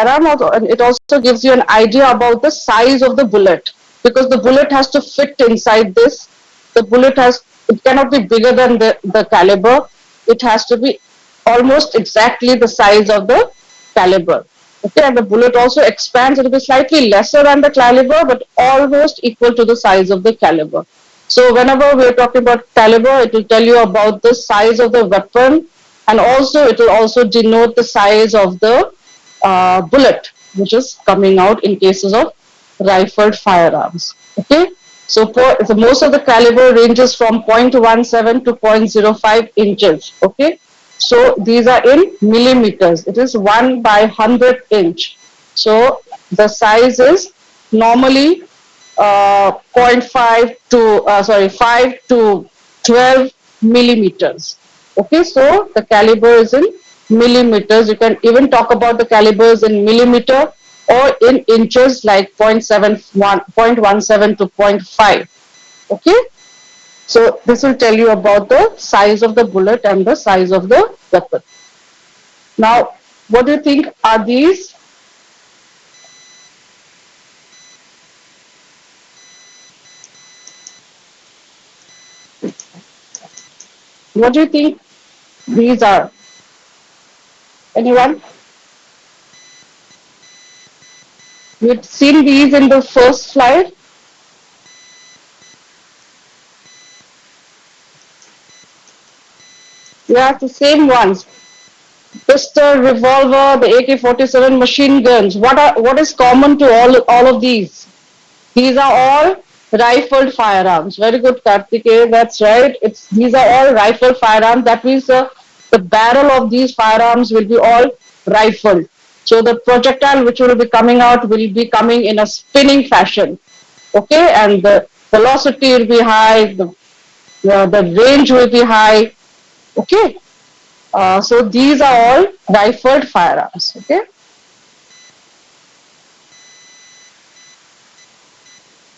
firearm, and it also gives you an idea about the size of the bullet, because the bullet has to fit inside this. The bullet it cannot be bigger than the caliber. It has to be almost exactly the size of the caliber. Okay, and the bullet also expands. It will be slightly lesser than the caliber, but almost equal to the size of the caliber. So whenever we're talking about caliber, it will tell you about the size of the weapon, and also it will also denote the size of the bullet, which is coming out in cases of rifled firearms. Okay, so most of the caliber ranges from 0.17 to 0.05 inches. Okay, so these are in millimeters. It is 1 by 100 inch. So the size is normally 0.5 to 5 to 12 millimeters. Okay, so the caliber is in millimeters. You can even talk about the calibers in millimeter or in inches, like 0.17 to 0.5. Okay, so this will tell you about the size of the bullet and the size of the weapon. Now, what do you think are these? What do you think these are? Anyone? We've seen these in the first slide. Yeah, the same ones. Pistol, revolver, the AK-47 machine guns. What is common to all of these? These are all rifled firearms. Very good, Kartikeya. That's right. These are all rifled firearms. That means the barrel of these firearms will be all rifled. So the projectile which will be coming out will be coming in a spinning fashion. Okay, and the velocity will be high. The range will be high. Okay. So these are all rifled firearms. Okay.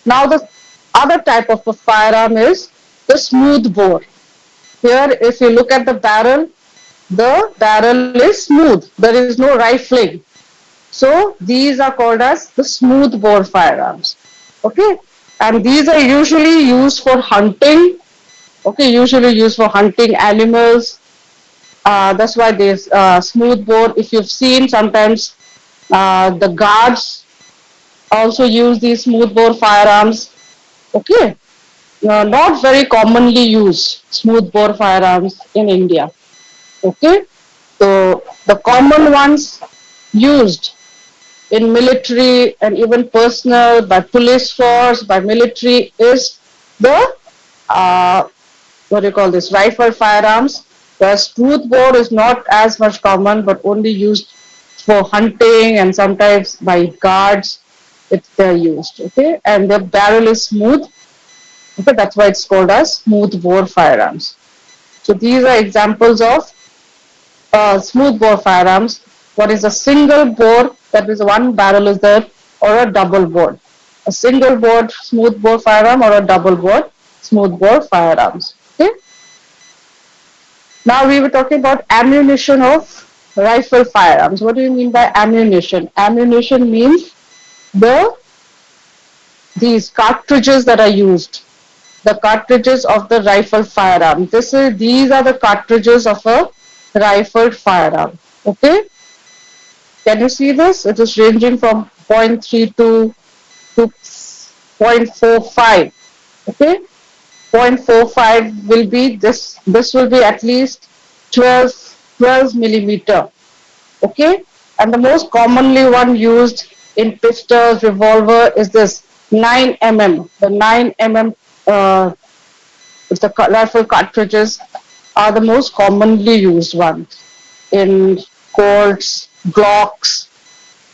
Now the other type of a firearm is the smooth bore. Here, if you look at the barrel is smooth. There is no rifling. So these are called as the smooth bore firearms. Okay, and these are usually used for hunting. Okay, usually used for hunting animals. That's why there's smooth bore. If you've seen, sometimes the guards also use these smooth bore firearms. Okay, not very commonly used smooth bore firearms in India. Okay, so the common ones used in military and even personal, by police force, by military, is the what do you call this, rifle firearms. The smooth bore is not as much common, but only used for hunting, and sometimes by guards they're used. Okay, and the barrel is smooth. Okay, that's why it's called as smooth bore firearms. So these are examples of smooth bore firearms. What is a single bore? That is, one barrel is there, or a double bore. A single bore smooth bore firearm or a double bore smooth bore firearms. Okay. Now we were talking about ammunition of rifle firearms. What do you mean by ammunition? Ammunition means these cartridges that are used. The cartridges of the rifle firearm. These are the cartridges of a rifled firearm. Okay. Can you see this? It is ranging from 0.32 to 0.45. Okay. 0.45 will be this. This will be at least 12 millimeter. Okay. And the most commonly one used in pistols, revolver is this 9 mm. The 9 mm the rifle cartridges are the most commonly used ones in Colts, Glocks,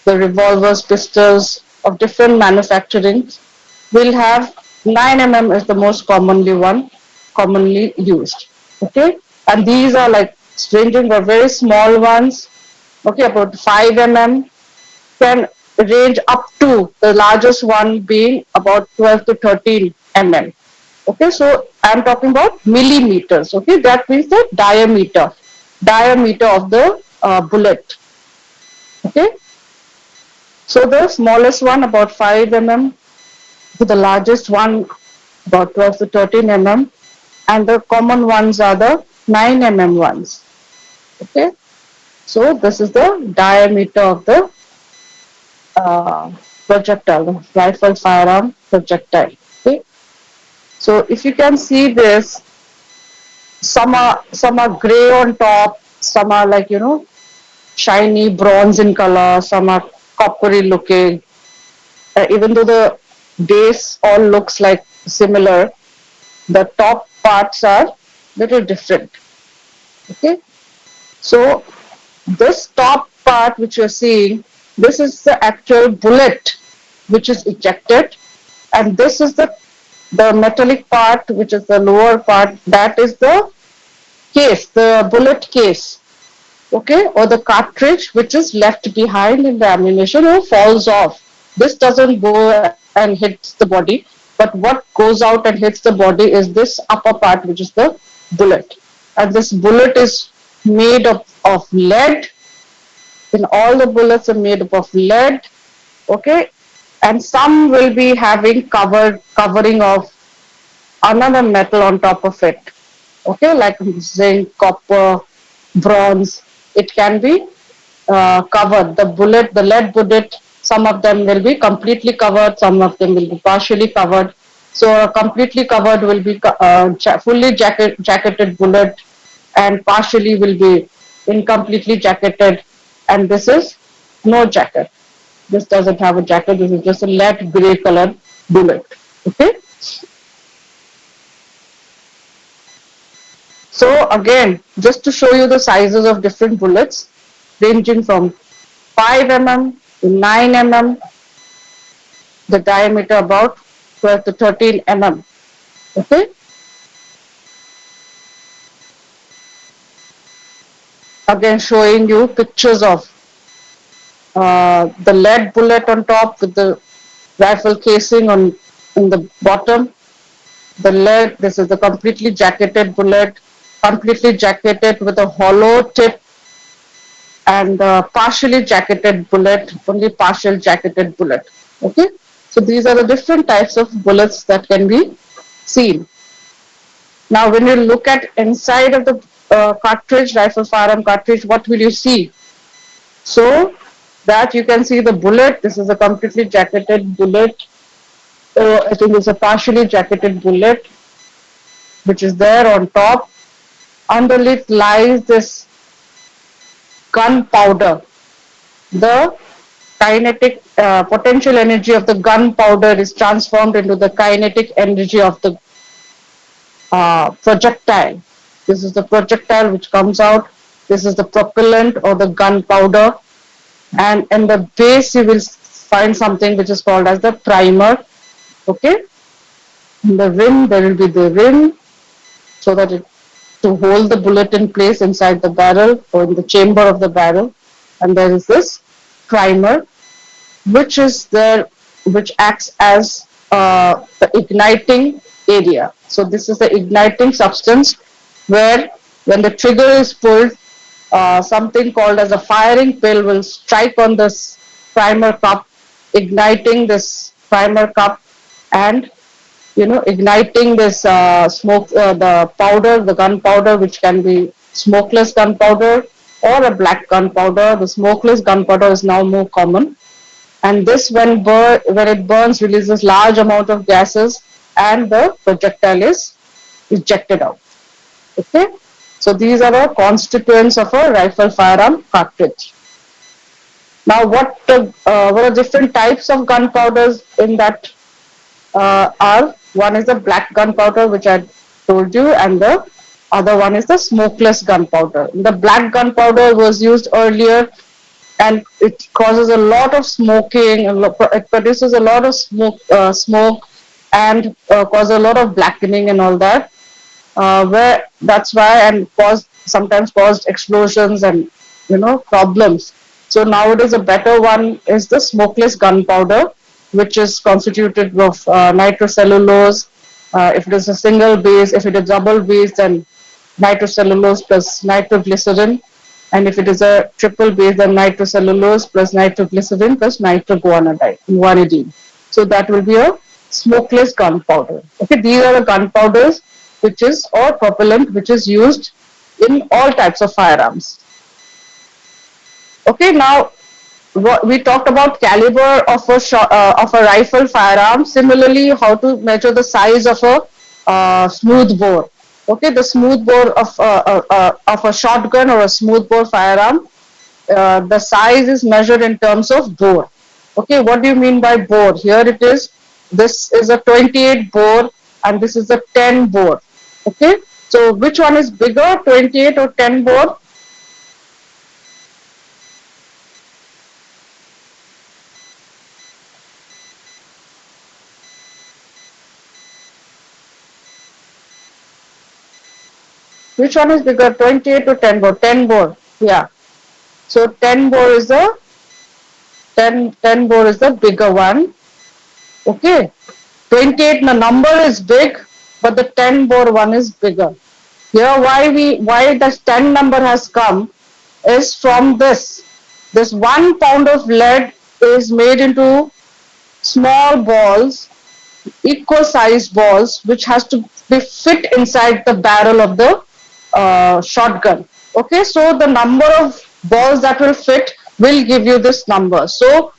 the revolvers, pistols of different manufacturing will have 9 mm is the most commonly used. Okay, and these are like ranging for very small ones. Okay, about 5 mm, can range up to the largest one being about 12 to 13 mm. Okay, so I'm talking about millimeters. Okay, that means the diameter of the bullet. Okay, So the smallest one about 5 mm, to the largest one about 12 to 13 mm, and the common ones are the 9 mm ones. Okay, so this is the diameter of the projectile, the rifle firearm projectile. Okay, so if you can see this, some are gray on top, some are like shiny bronze in color, some are coppery looking. Even though the base all looks like similar, the top parts are little different. Okay, so this top part which you're seeing, this is the actual bullet which is ejected, and this is the metallic part which is the lower part, that is the case, the bullet case. Okay, or the cartridge which is left behind in the ammunition or falls off. This doesn't go and hits the body, but what goes out and hits the body is this upper part which is the bullet. And this bullet is made of lead. In all the bullets are made up of lead. Okay, and some will be having covering of another metal on top of it. Okay, like zinc, copper, bronze. It can be covered. The bullet, the lead bullet, some of them will be completely covered, some of them will be partially covered. So a completely covered will be fully jacketed bullet, and partially will be incompletely jacketed. And this is no jacket. This doesn't have a jacket. This is just a lead gray color bullet. Okay. So again, just to show you the sizes of different bullets, ranging from 5 mm to 9 mm, the diameter about 12 to 13 mm. Okay. Again, showing you pictures of the lead bullet on top with the rifle casing on in the bottom. The lead, this is the completely jacketed bullet, completely jacketed with a hollow tip, and partially jacketed bullet, only partial jacketed bullet. Okay, so these are the different types of bullets that can be seen. Now, when you look at inside of the cartridge, rifle firearm cartridge, what will you see? So that you can see the bullet. This is a completely jacketed bullet. I think it's a partially jacketed bullet, which is there on top. Underneath lies this gunpowder. The kinetic potential energy of the gunpowder is transformed into the kinetic energy of the projectile. This is the projectile which comes out. This is the propellant or the gunpowder. And in the base, you will find something which is called as the primer. Okay. In the rim, there will be the rim, so that to hold the bullet in place inside the barrel or in the chamber of the barrel. And there is this primer, which is there, which acts as the igniting area. So this is the igniting substance where when the trigger is pulled, something called as a firing pill will strike on this primer cup, igniting this primer cup, and igniting this smoke, the powder, the gunpowder, which can be smokeless gunpowder or a black gunpowder. The smokeless gunpowder is now more common, and this when it burns releases large amount of gases, and the projectile is ejected out. Okay, so these are the constituents of a rifle firearm cartridge. Now, what are different types of gunpowders in that are? One is the black gunpowder, which I told you, and the other one is the smokeless gunpowder. The black gunpowder was used earlier, and it causes a lot of smoking. It produces a lot of smoke, and causes a lot of blackening and all that. Where that's why, and sometimes caused explosions and problems. So nowadays, a better one is the smokeless gunpowder, which is constituted of nitrocellulose. If it is a single base, if it is double base, then nitrocellulose plus nitroglycerin. And if it is a triple base, then nitrocellulose plus nitroglycerin plus nitroguanidine. So that will be a smokeless gunpowder. Okay, these are the gunpowders which is or propellant which is used in all types of firearms. Okay, now we talked about caliber of a rifle firearm. Similarly, how to measure the size of a smooth bore. Okay, the smooth bore of a shotgun or a smooth bore firearm. The size is measured in terms of bore. Okay, what do you mean by bore? Here it is. This is a 28 bore and this is a 10 bore. Okay, so which one is bigger, 28 or 10 bore? Which one is bigger, 28 or 10 bore? 10 bore. Yeah. So 10 bore is the 10 bore is the bigger one. Okay. 28, the number is big, but the 10 bore one is bigger. Here why the 10 number has come is from this. This 1 pound of lead is made into small balls, equal sized balls, which has to be fit inside the barrel of the shotgun. Okay, so the number of balls that will fit will give you this number. So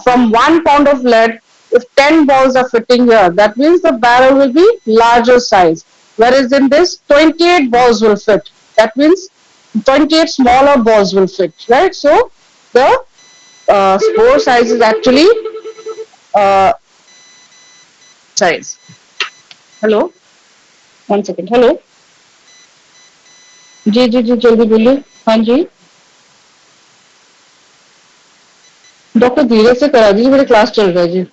from 1 pound of lead, if 10 balls are fitting here, that means the barrel will be larger size. Whereas in this, 28 balls will fit. That means 28 smaller balls will fit, right? So the bore size is actually uh, size. Hello, 1 second. Hello. जी जी जी जल्दी बोलिए. हाँ जी. Doctor धीरे से करा दीजिए, मेरे class चल रहा है जी.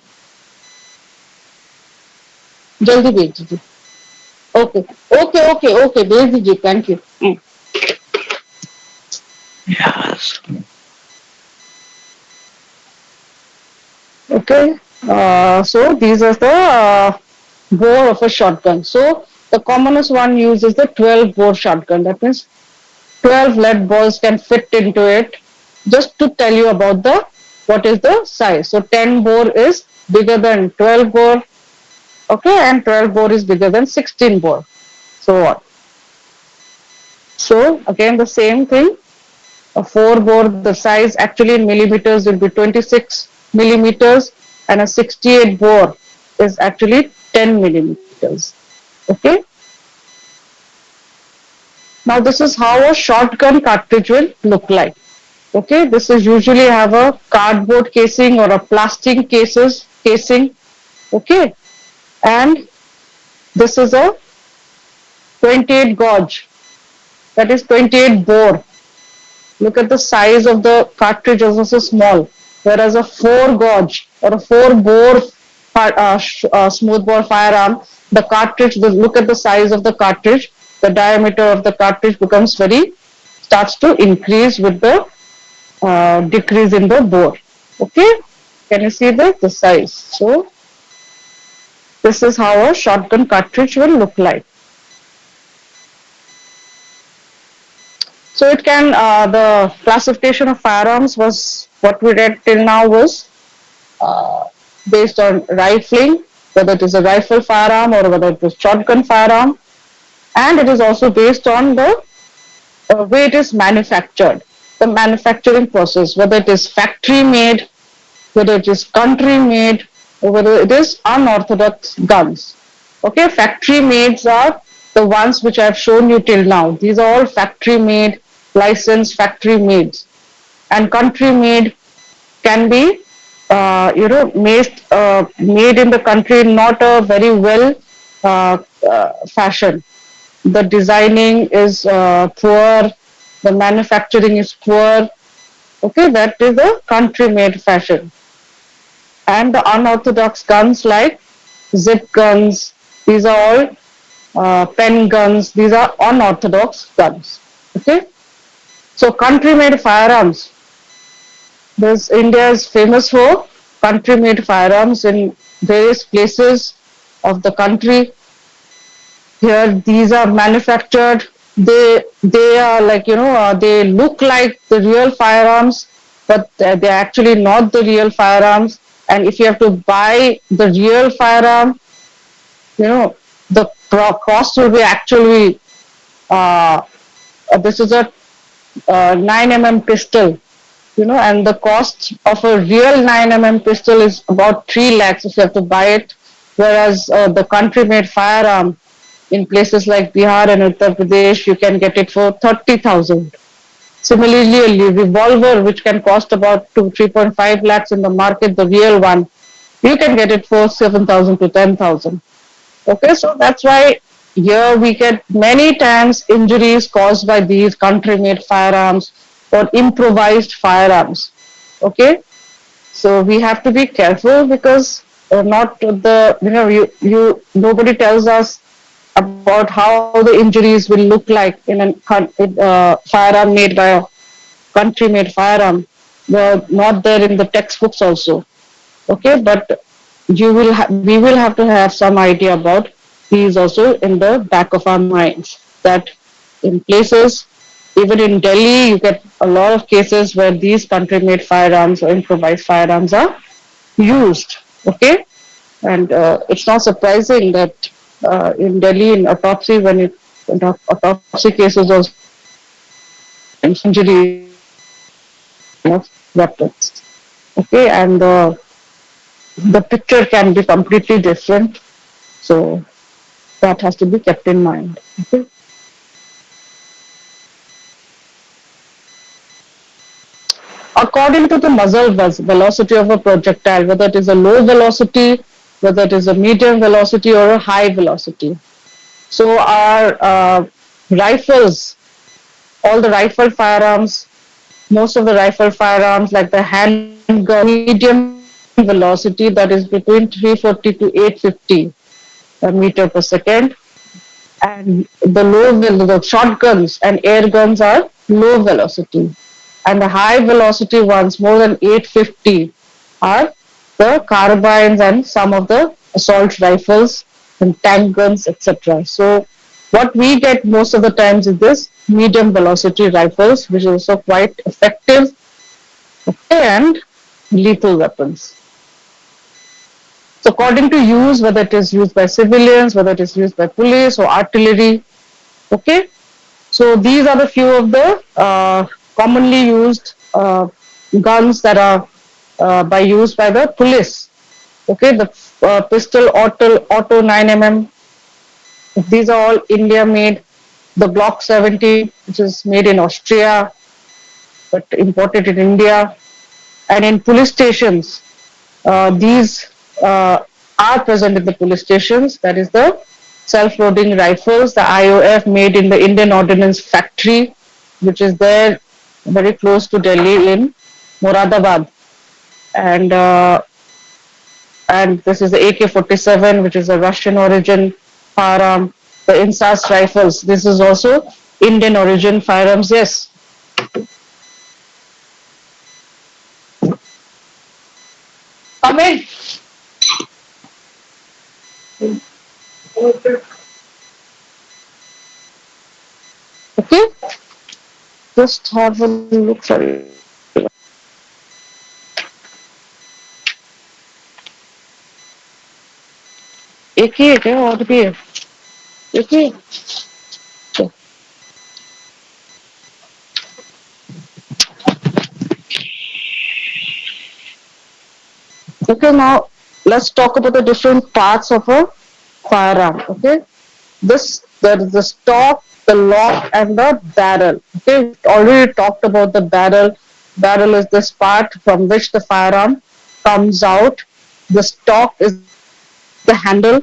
जल्दी भेज दीजिए. ओके ओके ओके ओके भेज दीजिए. Thank you. Yes. Okay. So these are the bore of a shotgun. So the commonest one used is the 12 bore shotgun. That means 12 lead balls can fit into it. Just to tell you about the what is the size. So 10 bore is bigger than 12 bore. Okay, and 12 bore is bigger than 16 bore. So on. So again the same thing. A 4 bore, the size actually in millimeters will be 26 millimeters, and a 68 bore is actually 10 millimeters. Okay. Now this is how a shotgun cartridge will look like. Okay, this is usually have a cardboard casing or a plastic casing. Okay, and this is a 28 gauge, that is 28 bore. Look at the size of the cartridge is also small, whereas a 4 gauge or a 4 bore smooth bore firearm, the cartridge, look at the size of the cartridge, the diameter of the cartridge starts to increase with the decrease in the bore. Okay, can you see the size? So this is how a shotgun cartridge will look like. So it can, the classification of firearms was what we read till now was based on rifling, whether it is a rifle firearm or whether it is shotgun firearm, and it is also based on the way it is manufactured, the manufacturing process, whether it is factory made, whether it is country made, or whether it is unorthodox guns. Okay, factory mades are the ones which I have shown you till now. These are all factory made, licensed factory made, and country made can be made in the country not a very well fashion. The designing is poor, the manufacturing is poor. Okay, that is a country made fashion. And the unorthodox guns like zip guns, these are all pen guns, these are unorthodox guns. Okay, so country made firearms. This India is famous for country made firearms in various places of the country. Here these are manufactured they are like, they look like the real firearms, but they're actually not the real firearms. And if you have to buy the real firearm, you know the cost will be actually, uh, this is a 9 mm pistol, and the cost of a real 9 mm pistol is about 3 lakhs if you have to buy it, whereas the country made firearm in places like Bihar and Uttar Pradesh, you can get it for 30,000. Similarly, a revolver, which can cost about 3.5 lakhs in the market, the real one, you can get it for 7,000 to 10,000. Okay, so that's why here we get many times injuries caused by these country-made firearms or improvised firearms. Okay, so we have to be careful because not the you nobody tells us about how the injuries will look like in a firearm made by a country-made firearm. They're not there in the textbooks also. Okay, but we will have to have some idea about these also in the back of our minds, that in places, even in Delhi, you get a lot of cases where these country made firearms or improvised firearms are used. Okay, and it's not surprising that in Delhi, in autopsy, in autopsy cases also, injuries of weapons. Okay, and the picture can be completely different. So that has to be kept in mind. Okay. According to the muzzle velocity of a projectile, whether it is a low velocity, whether it is a medium velocity or a high velocity. So our rifles, all the rifle firearms, most of the rifle firearms like the handgun, medium velocity, that is between 340 to 850 meter per second, and the shotguns and air guns are low velocity, and the high velocity ones more than 850 are the carbines and some of the assault rifles and tank guns, etc. So what we get most of the times is this medium velocity rifles, which is also quite effective, okay, and lethal weapons. So according to use, whether it is used by civilians, whether it is used by police or artillery, okay. So these are the few of the commonly used guns that are by used by the police. Okay, the pistol auto 9 mm. These are all India made. The Glock 17, which is made in Austria but imported in India, and in police stations, these are present in the police stations. That is the self-loading rifles, the IOF, made in the Indian Ordnance Factory, which is there very close to Delhi in Moradabad. And this is the AK-47, which is a Russian origin firearm. The INSAS rifles, this is also Indian origin firearms. Yes. Come in. Okay. Just have a look. Sorry. एक ही है क्या और भी है एक ही okay, now let's talk about the different parts of a firearm. Okay, this there is the stock, the lock, and the barrel. Okay, we already talked about the barrel. Barrel is this part from which the firearm comes out. The stock is the handle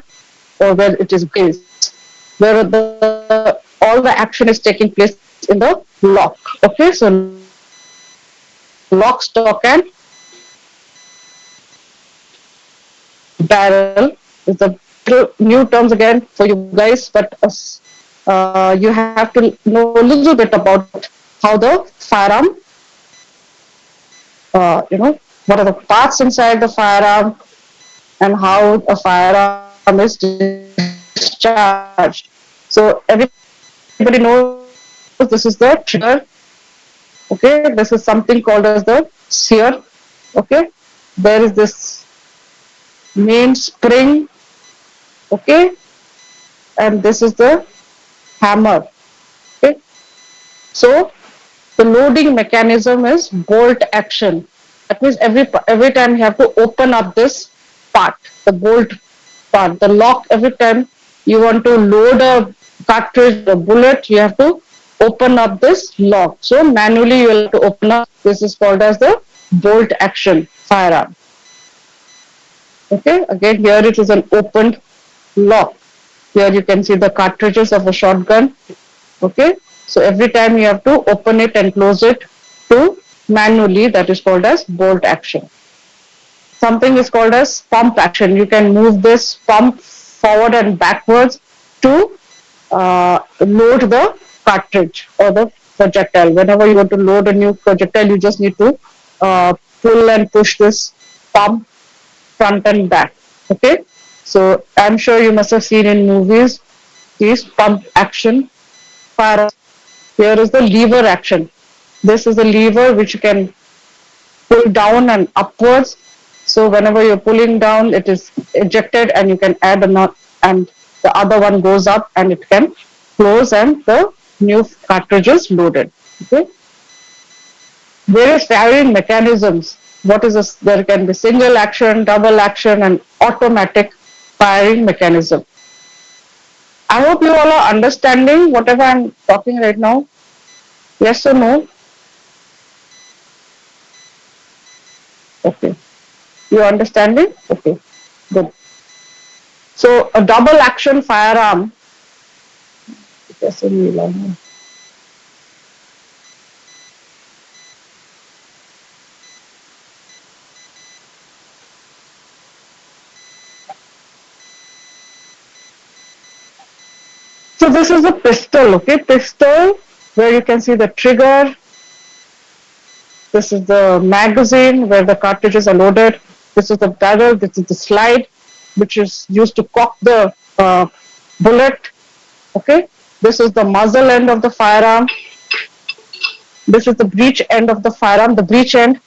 or where it is placed, where all the action is taking place in the lock. Okay, so lock, stock, and barrel is the new terms again for you guys, but you have to know a little bit about how the firearm, what are the parts inside the firearm and how a firearm is discharged. So everybody Everybody knows this is the trigger. Okay, this is something called as the sear. Okay, there is this main spring. Okay, and this is the hammer. Okay, so the loading mechanism is bolt action. That means every time you have to open up this part, the bolt part, the lock. Every time you want to load a cartridge, a bullet, you have to open up this lock. So manually you will have to open up. This is called as the bolt action firearm. Okay, again here it is an opened lock. Here you can see the cartridges of a shotgun. Okay, so every time you have to open it and close it to manually, that is called as bolt action. Something is called as pump action. You can move this pump forward and backwards to load the cartridge or the projectile. Whenever you want to load a new projectile, you just need to pull and push this pump front and back. Okay, so I'm sure you must have seen in movies these pump action firearms. Here is the lever action. This is the lever which you can pull down and upwards. So whenever you're pulling down, it is ejected and you can add a knot and the other one goes up and it can close and the new cartridge is loaded. Okay. Various firing mechanisms. What is this? There can be single action, double action and automatic firing mechanism. I hope you all are understanding whatever I'm talking right now. Yes or no? Okay. You understanding? Okay. Good. So a double action firearm. So this is a pistol, okay? Pistol where you can see the trigger. This is the magazine where the cartridges are loaded. This is the barrel. This is the slide, which is used to cock the bullet. Okay. This is the muzzle end of the firearm. This is the breech end of the firearm. The breech end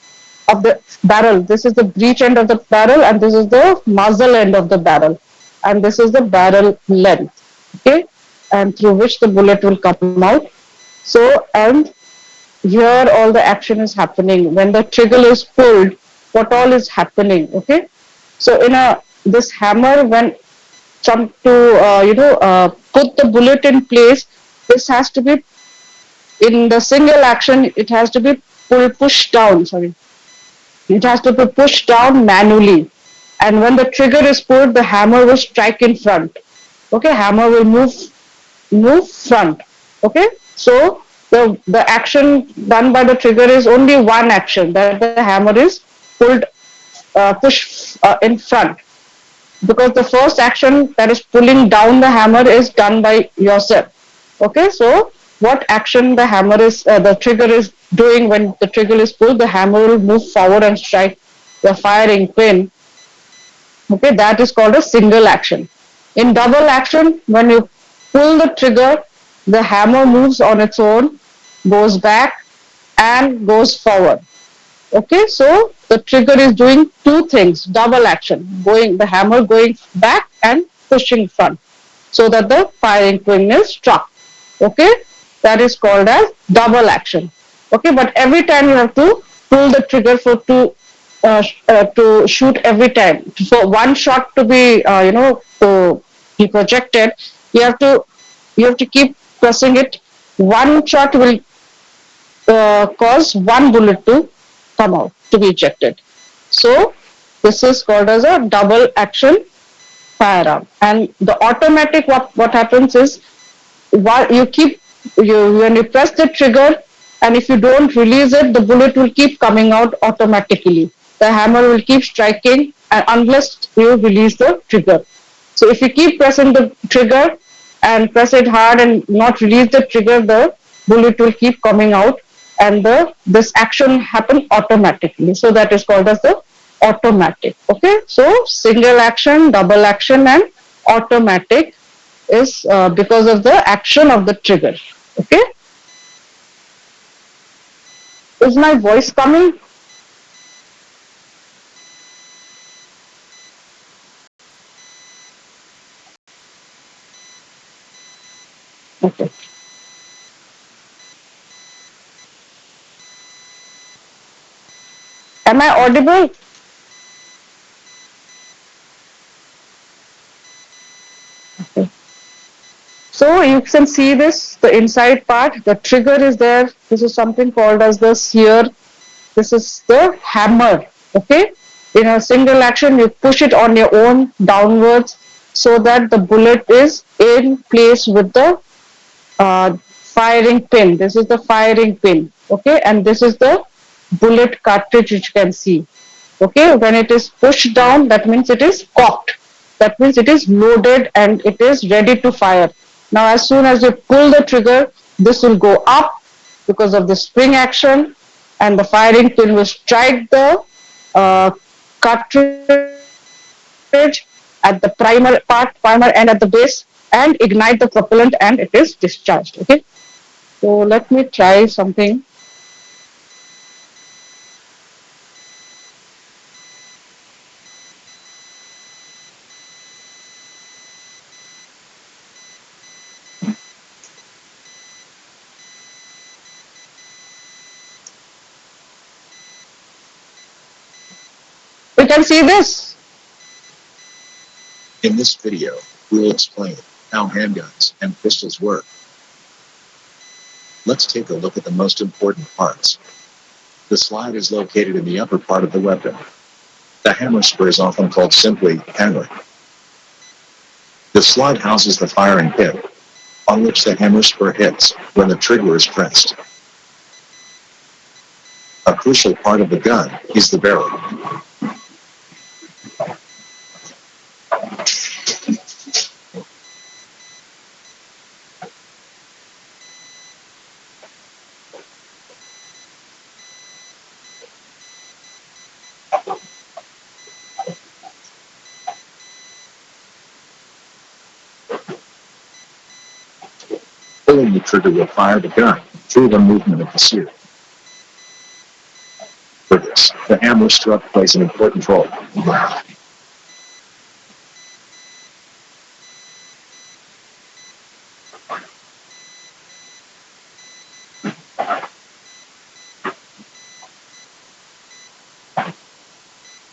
of the barrel. This is the breech end of the barrel, and this is the muzzle end of the barrel, and this is the barrel length. Okay, and through which the bullet will come out. So, and here all the action is happening. When the trigger is pulled, what all is happening? Okay, so in a this hammer, when some to put the bullet in place, this has to be in the single action. It has to be pushed down. Sorry, it has to be pushed down manually. And when the trigger is pulled, the hammer will strike in front. Okay, hammer will move front. Okay, so the action done by the trigger is only one action, that the hammer is pulled pushed in front, because the first action, that is pulling down the hammer, is done by yourself. Okay, so what action the hammer is the trigger is doing, when the trigger is pulled, the hammer will move forward and strike the firing pin. Okay, that is called a single action. In double action, when you pull the trigger, the hammer moves on its own, goes back and goes forward. Okay, so the trigger is doing two things, double action, the hammer going back and pushing front, so that the firing pin is struck. Okay, that is called as double action. Okay, but every time you have to pull the trigger to shoot every time. For one shot to be to be projected, you have to keep pressing it. One shot will cause one bullet to come out, to be ejected. So this is called as a double action firearm. And the automatic, what happens is, while when you press the trigger, and if you don't release it, the bullet will keep coming out automatically. The hammer will keep striking, and unless you release the trigger. So if you keep pressing the trigger and press it hard and not release the trigger, the bullet will keep coming out, and this action happen automatically. So that is called as the automatic. Okay, so single action, double action, and automatic is because of the action of the trigger. Okay, is my voice coming? Okay, am I audible? Okay. So you can see this, the inside part, the trigger is there. This is something called as the sear. This is the hammer. Okay. In a single action, you push it on your own downwards so that the bullet is in place with the firing pin. This is the firing pin. Okay. And this is the bullet cartridge which you can see. Okay. When it is pushed down, that means it is cocked. That means it is loaded and it is ready to fire. Now, as soon as you pull the trigger, this will go up because of the spring action, and the firing pin will strike the uh, cartridge at the primer end at the base and ignite the propellant, and it is discharged. Okay, so let me try something. We can see this. In this video, we'll explain how handguns and pistols work. Let's take a look at the most important parts. The slide is located in the upper part of the weapon. The hammer spur is often called simply hammer. The slide houses the firing pin, on which the hammer spur hits when the trigger is pressed. A crucial part of the gun is the barrel. Pulling the trigger will fire the gun through the movement of the sear. For this, the hammer strut plays an important role.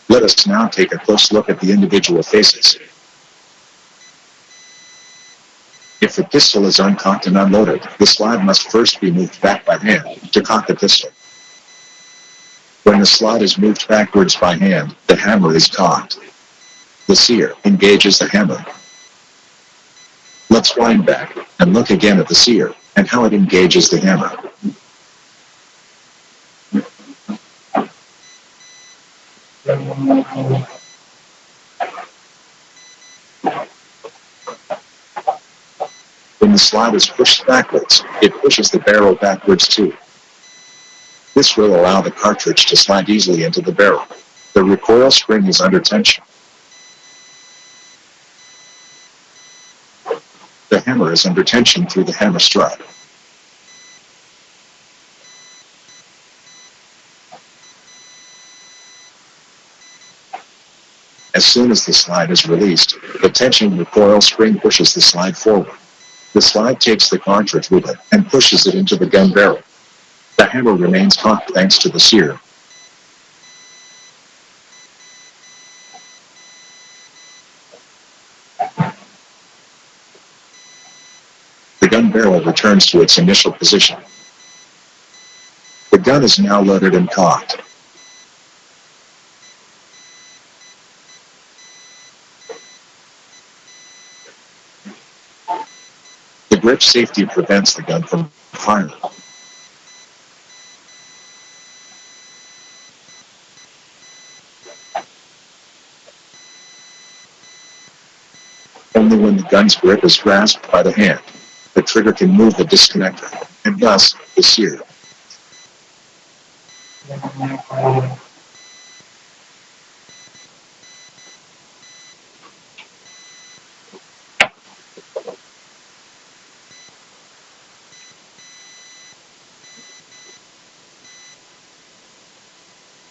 Let us now take a close look at the individual faces. If the pistol is uncocked and unloaded, the slide must first be moved back by hand to cock the pistol. When the slide is moved backwards by hand, the hammer is cocked. The sear engages the hammer. Let's wind back and look again at the sear and how it engages the hammer. When the slide is pushed backwards, it pushes the barrel backwards too. This will allow the cartridge to slide easily into the barrel. The recoil spring is under tension. The hammer is under tension through the hammer strut. As soon as the slide is released, the tension recoil spring pushes the slide forward. The slide takes the cartridge with it and pushes it into the gun barrel. The hammer remains cocked thanks to the sear. The gun barrel returns to its initial position. The gun is now loaded and cocked. The grip safety prevents the gun from firing. Only when the gun's grip is grasped by the hand, the trigger can move the disconnector, and thus, the sear.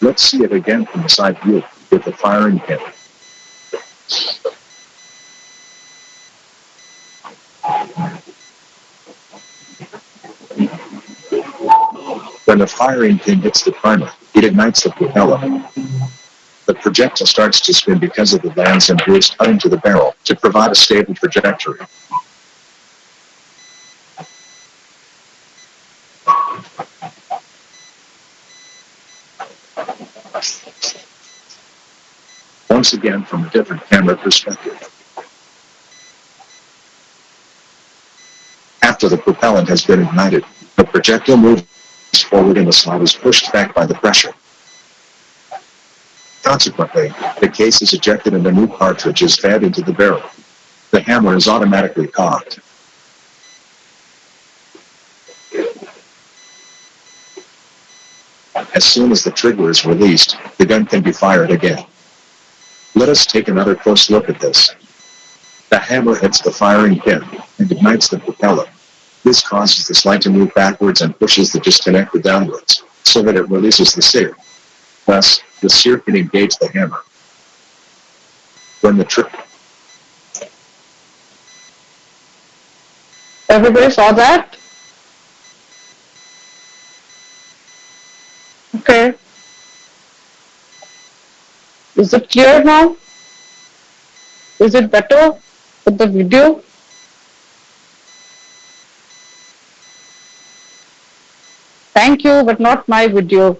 Let's see it again from the side view with the firing pin. When the firing pin hits the primer, it ignites the propeller. The projectile starts to spin because of the lands and grooves cut into the barrel to provide a stable trajectory. Once again from a different camera perspective. After the propellant has been ignited, the projectile moves forward and the slide is pushed back by the pressure. Consequently, the case is ejected and a new cartridge is fed into the barrel. The hammer is automatically cocked. As soon as the trigger is released, the gun can be fired again. Let us take another close look at this. The hammer hits the firing pin and ignites the propeller. This causes the slide to move backwards and pushes the disconnector downwards, so that it releases the sear. Thus, the sear can engage the hammer. When the Everybody saw that? Okay. Is it clear now? Is it better with the video? Thank you, but not my video.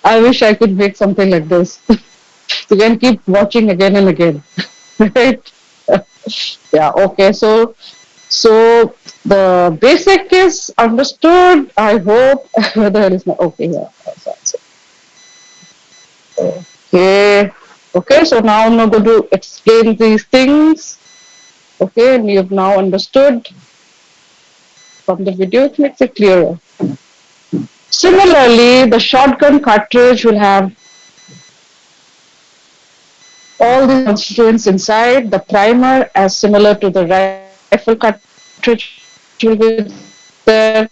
I wish I could make something like this. You can keep watching again and again. Right? Yeah, okay. So the basic is understood, I hope. Where the hell is my, okay, yeah. Okay. Okay, so now I'm not going to explain these things. Okay, and you have now understood from the video, it makes it clearer. Similarly, the shotgun cartridge will have all the constituents inside. The primer, as similar to the rifle cartridge, will be there.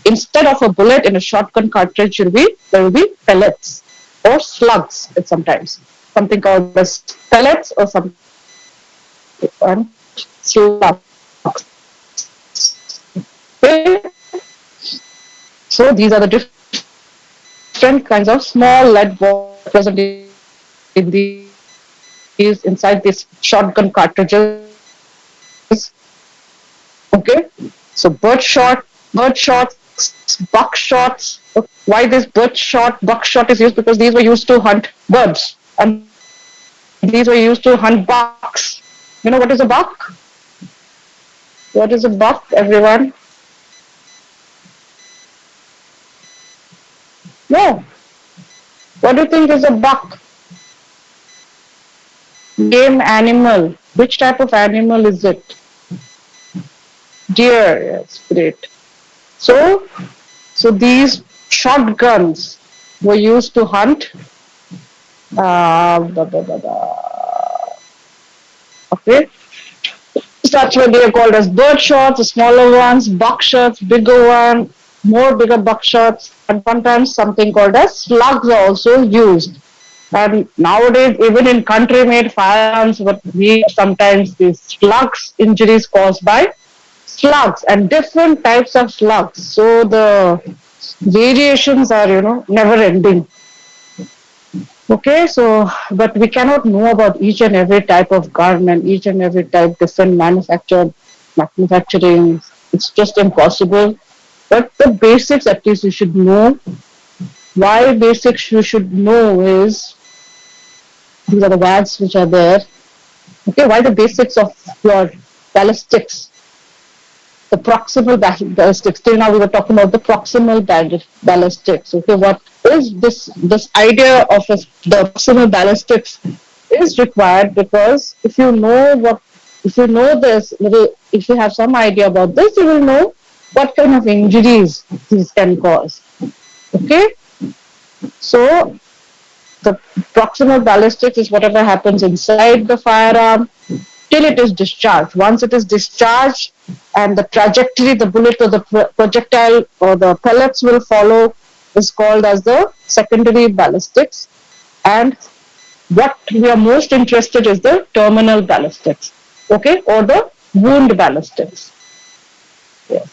Instead of a bullet in a shotgun cartridge, there will be pellets or slugs. It's sometimes something called as pellets or some slugs. Okay. So these are the different kinds of small lead balls present in these inside these shotgun cartridges. Okay, so bird shots, buckshots. Why this buckshot is used? Because these were used to hunt birds, and these were used to hunt bucks. You know what is a buck? What is a buck, everyone? No. What do you think is a buck? Game animal. Which type of animal is it? Deer. Yes, great. So these shotguns were used to hunt. Okay. That's what they are called as bird shots, the smaller ones, buckshots, bigger one, more bigger buckshots, and sometimes something called as slugs are also used. And nowadays, even in country-made firearms, but we sometimes these slugs, injuries caused by slugs and different types of slugs. So the variations are, never ending. Okay, so, but we cannot know about each and every type of gun and each and every type different manufacturing. It's just impossible. But the basics, at least you should know. Why basics you should know is, these are the words which are there. Okay, why the basics of your ballistics? The proximal ballistics. Till now we were talking about the proximal ballistics. Okay, what is this idea of the proximal ballistics is required, because if you know this, if you have some idea about this, you will know what kind of injuries these can cause. Okay, so the proximal ballistics is whatever happens inside the firearm. till it is discharged. Once it is discharged and the trajectory the bullet or the projectile or the pellets will follow is called as the secondary ballistics. And what we are most interested is the terminal ballistics, okay, or the wound ballistics. Yes.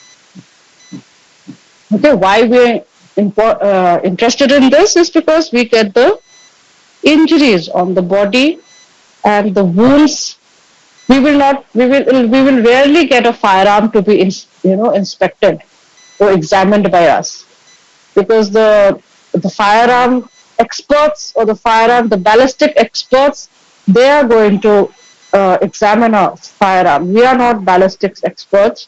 Okay, why we are interested in this is because we get the injuries on the body and the wounds. We will rarely get a firearm to be inspected or examined by us, because the firearm experts or the ballistic experts, they are going to examine a firearm. We are not ballistics experts,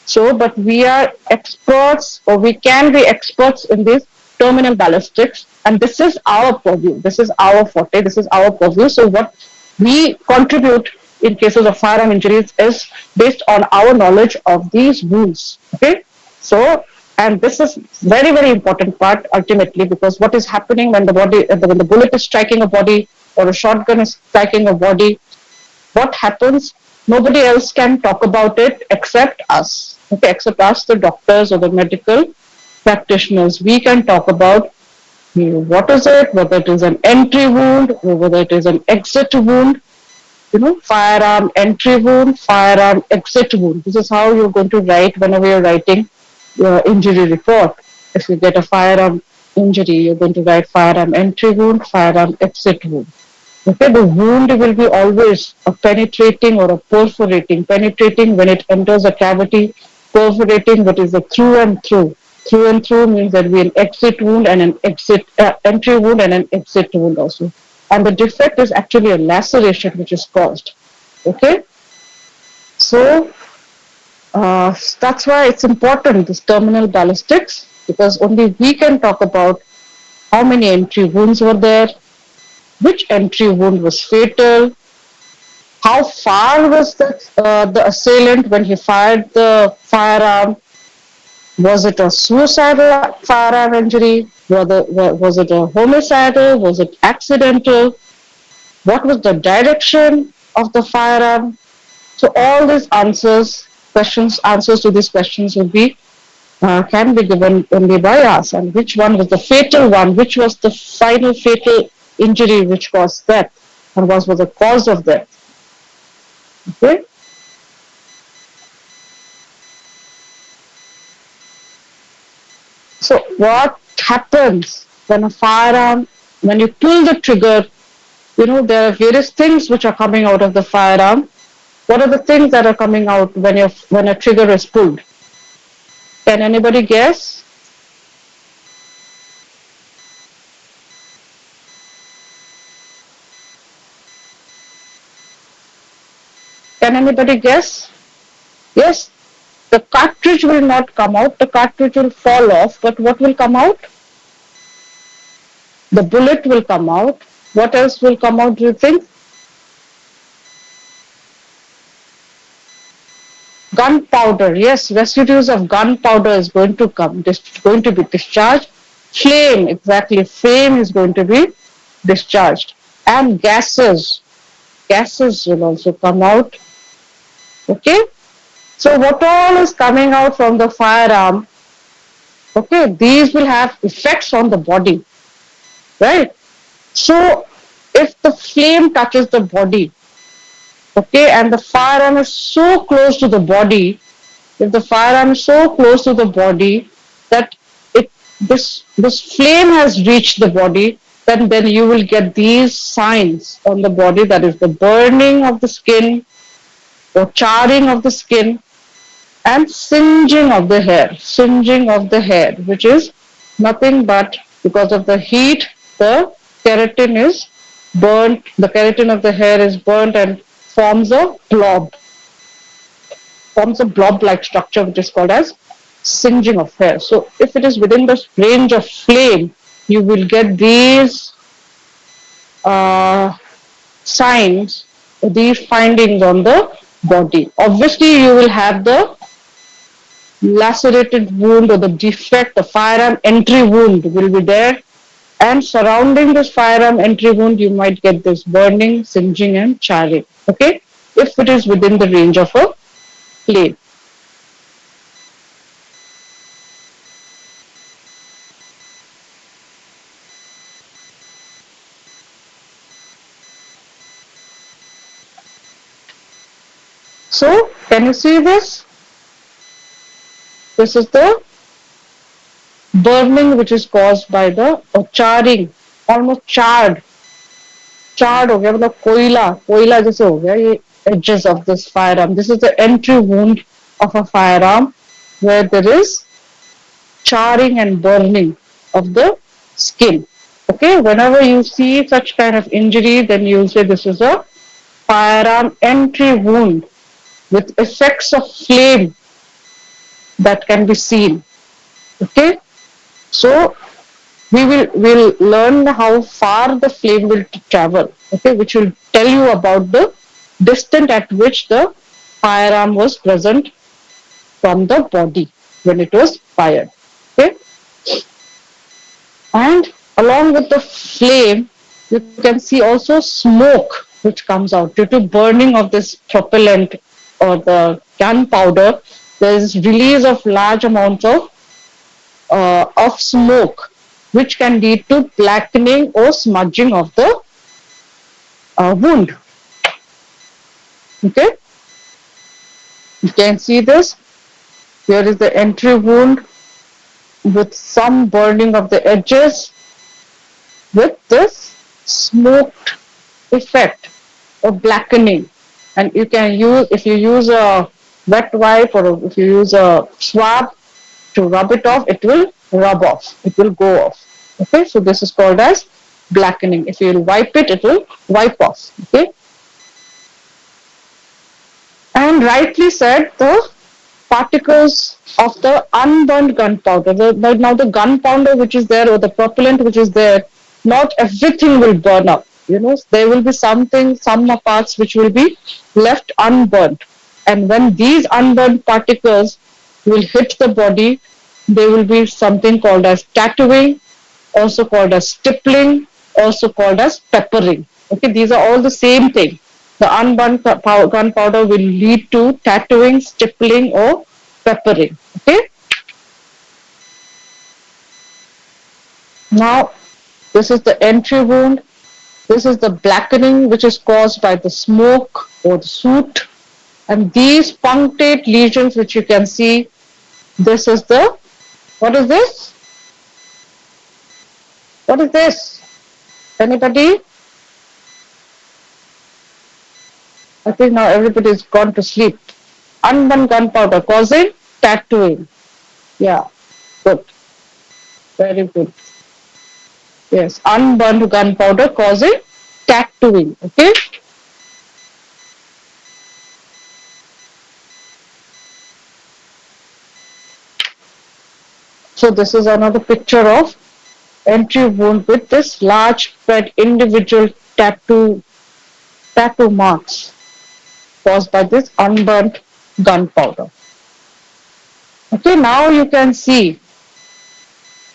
so but we are experts, or we can be experts in this terminal ballistics, and this is our purview. This is our forte. This is our purview. So what we contribute in cases of firearm injuries is based on our knowledge of these wounds. Okay, so and this is very very important part ultimately, because what is happening when when the bullet is striking a body or a shotgun is striking a body, what happens, nobody else can talk about it except us, okay, except us, the doctors or the medical practitioners. We can talk about what is it, whether it is an entry wound or whether it is an exit wound, firearm entry wound, firearm exit wound. This is how you're going to write whenever you're writing your injury report. If you get a firearm injury, you're going to write firearm entry wound, firearm exit wound. Okay, the wound will be always a penetrating or a perforating. Penetrating when it enters a cavity, perforating what is a through and through. Through and through means there will be an exit wound and an entry wound and an exit wound also. And the defect is actually a laceration which is caused. Okay, so that's why it's important, this terminal ballistics, because only we can talk about how many entry wounds were there, which entry wound was fatal, how far was the assailant when he fired the firearm, was it a suicidal firearm injury, was it a homicidal, was it accidental, what was the direction of the firearm. So all these answers to these questions will be can be given only by us. And which one was the fatal one? Which was the final fatal injury which caused death, and what was the cause of death? Okay. So what happens when a firearm, when you pull the trigger, there are various things which are coming out of the firearm. What are the things that are coming out when a trigger is pulled? Can anybody guess? Can anybody guess? Yes, the cartridge will not come out. The cartridge will fall off. But what will come out? The bullet will come out. What else will come out, do you think? Gunpowder. Yes, residues of gunpowder is going to come. This is going to be discharged. Flame, exactly. Flame is going to be discharged. And gases. Gases will also come out. Okay. So what all is coming out from the firearm? Okay, these will have effects on the body, right? So if the flame touches the body, okay, and the firearm is so close to the body, if the firearm is so close to the body that this flame has reached the body, then you will get these signs on the body, that is the burning of the skin or charring of the skin and singeing of the hair, which is nothing but because of the heat, the keratin is burnt, the keratin of the hair is burnt and forms a blob-like structure which is called as singeing of hair. So if it is within the range of flame, you will get these signs, these findings on the body. Obviously, you will have the lacerated wound or the defect, the firearm entry wound will be there, and surrounding this firearm entry wound, you might get this burning, singeing, and charring. Okay, if it is within the range of a flame. So, can you see this? This is the burning which is caused by the or charring, almost charred हो गया मतलब कोयला कोयला जैसे हो गया ये edges of this firearm. This is the entry wound of a firearm where there is charring and burning of the skin. Okay, whenever you see such kind of injury, then you say this is a firearm entry wound with effects of flame that can be seen. Okay, so we will learn how far the flame will travel. Okay, which will tell you about the distance at which the firearm was present from the body when it was fired. Okay, and along with the flame, you can see also smoke which comes out due to burning of this propellant or the gunpowder. There is release of large amounts of smoke, which can lead to blackening or smudging of the wound. Okay, you can see this. Here is the entry wound with some burning of the edges with this smoked effect of blackening. And you can use, if you use a wet wipe or if you use a swab to rub it off, it will rub off, it will go off. Okay, so this is called as blackening. If you wipe it, it will wipe off. Okay, and rightly said, the particles of the unburned gunpowder. Now the gunpowder which is there or the propellant which is there, not everything will burn up. You know, there will be some parts which will be left unburnt. And when these unburned particles will hit the body, there will be something called as tattooing, also called as stippling, also called as peppering. Okay, these are all the same thing. The unburned gunpowder will lead to tattooing, stippling, or peppering. Okay. Now, this is the entry wound. This is the blackening which is caused by the smoke or the soot. And these punctate lesions which you can see, this is the, what is this? What is this? Anybody? I think now everybody's gone to sleep. Unburned gunpowder causing tattooing. Yeah, good. Very good. Yes, unburned gunpowder causing tattooing. Okay. So this is another picture of entry wound with this large spread individual tattoo marks caused by this unburnt gunpowder. Okay, now you can see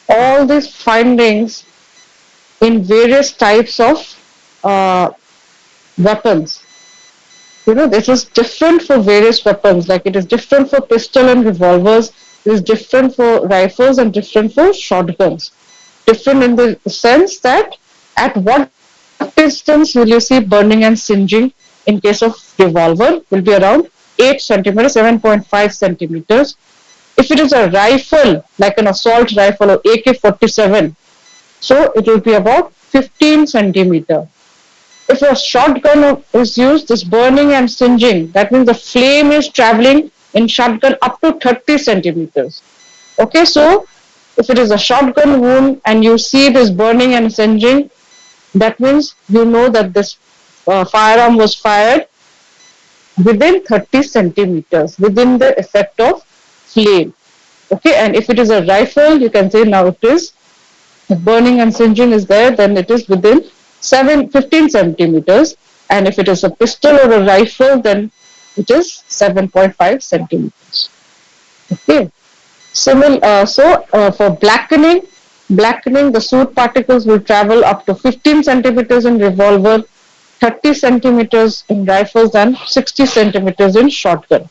all these findings in various types of weapons. You know, this is different for various weapons, like it is different for pistol and revolvers, it is different for rifles and different for shotguns. Different in the sense that at what distance will you see burning and singeing. In case of revolver, will be around 8 centimeters, 7.5 centimeters. If it is a rifle, like an assault rifle or AK-47, so it will be about 15 centimeter. If a shotgun is used, this burning and singeing, that means the flame is traveling in shotgun up to 30 centimeters. Okay, so if it is a shotgun wound and you see this burning and singeing, that means you know that this firearm was fired within 30 centimeters, within the effect of flame. Okay, and if it is a rifle, you can say now it is, if burning and singeing is there, then it is within 15 centimeters. And if it is a pistol or a rifle, then it is 7.5 centimeters. Okay. For blackening, the soot particles will travel up to 15 centimeters in revolver, 30 centimeters in rifles and 60 centimeters in shotgun.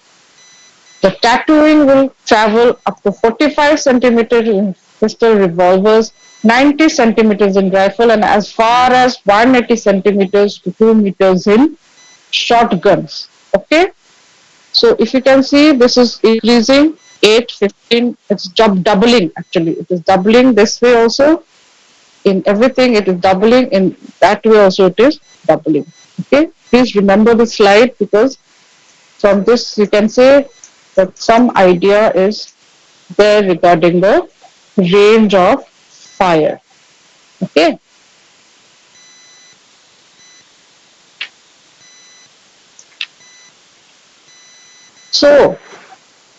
The tattooing will travel up to 45 centimeters in pistol revolvers, 90 centimeters in rifle, and as far as 180 centimeters to 2 meters in shotguns. Okay, so if you can see, this is increasing 8, 15, it's doubling actually. It is doubling this way also. In everything, it is doubling. In that way also, it is doubling. Okay, please remember the slide because from this you can say that some idea is there regarding the range of fire. Okay. So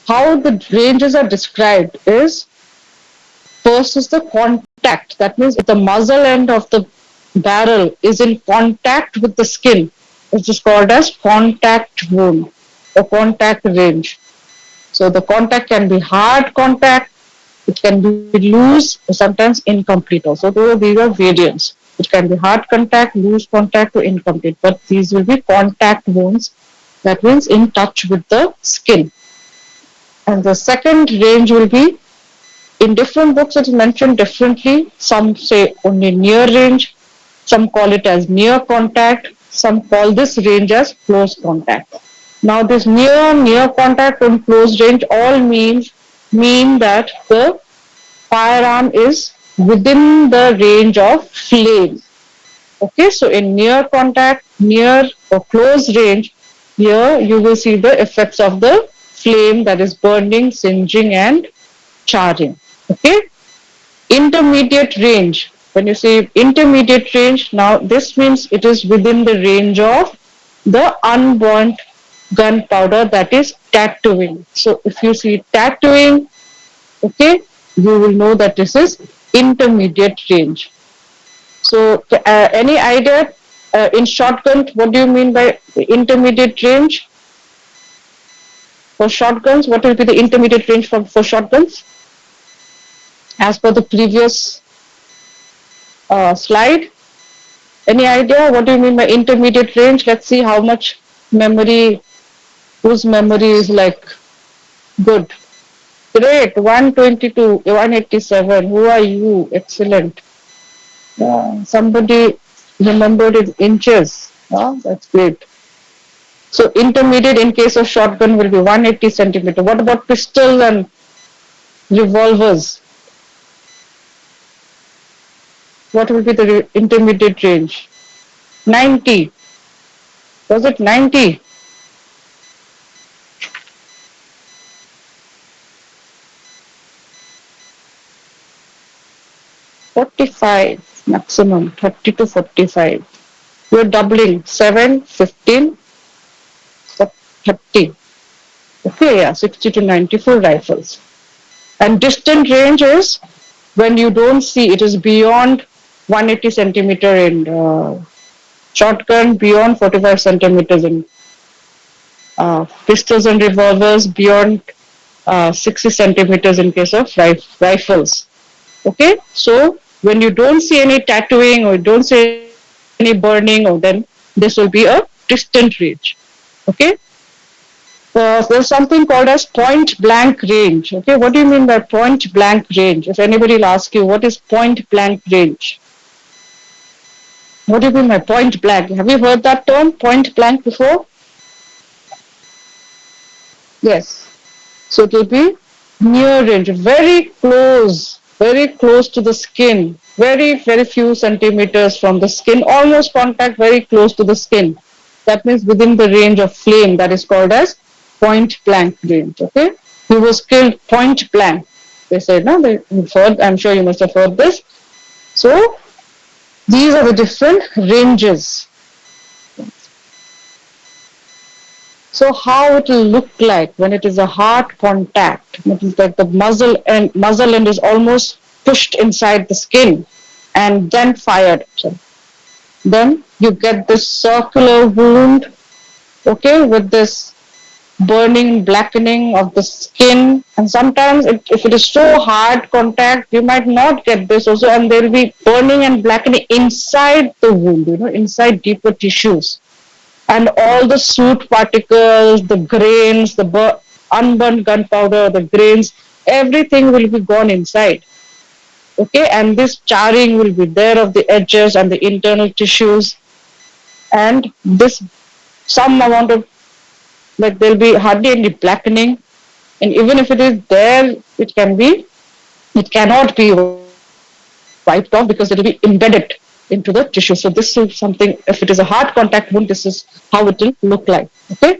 how the ranges are described is first is the contact. That means if the muzzle end of the barrel is in contact with the skin, it is called as contact wound or contact range. So the contact can be hard contact, it can be loose, or sometimes incomplete also. So these are variants. It can be hard contact, loose contact, or incomplete. But these will be contact wounds. That means in touch with the skin. And the second range will be in different books it is mentioned differently. Some say only near range, some call it as near contact, some call this range as close contact. Now this near contact and close range all mean that the firearm is within the range of flame. Okay, so in near contact, near or close range, here you will see the effects of the flame that is burning, singeing and charring. Okay, intermediate range. When you say intermediate range, now this means it is within the range of the unburnt gunpowder that is tattooing. So if you see tattooing, okay, you will know that this is intermediate range. So any idea in shotgun, what do you mean by intermediate range? For shotguns, what will be the intermediate range for shotguns? As per the previous slide, any idea what do you mean by intermediate range? Let's see how much memory, whose memory is like good. Great, 122, 187. Who are you? Excellent. Somebody remembered in inches. That's great. So intermediate in case of shotgun will be 180 centimeter. What about pistol and revolvers? What will be the intermediate range? 90. Was it 90? $45 maximum, 30 to 45. You're doubling 7, 15, 30. Okay, yeah, 60 to 90 for rifles. And distant range is when you don't see, it is beyond 180 centimeter in shotgun, beyond 45 centimeters in pistols and revolvers, beyond 60 centimeters in case of rifles. Okay, so when you don't see any tattooing or don't see any burning, or then this will be a distant range. Okay, there's something called as point blank range. Okay, what do you mean by point blank range? If anybody will ask you what is point blank range, what do you mean by point blank? Have you heard that term, point blank, before? Yes. So it will be near range, very close to the skin, very few centimeters from the skin, almost contact, very close to the skin. That means within the range of flame, that is called as point blank range. Okay, he was killed point blank. They said, no, I'm sure you must have heard this. So these are the different ranges. So how it will look like when it is a hard contact, it is like the muzzle end is almost pushed inside the skin and then fired. So then you get this circular wound, okay, with this burning, blackening of the skin. And sometimes if it is so hard contact, you might not get this also. And there will be burning and blackening inside the wound, inside deeper tissues. And all the soot particles, the grains, the unburned gunpowder, the grains, everything will be gone inside. Okay, and this charring will be there of the edges and the internal tissues, and this some amount of, like, there'll be hardly any blackening, and even if it is there, it cannot be wiped off because it will be embedded into the tissue. So this is something. If it is a hard contact wound, this is how it will look like. Okay.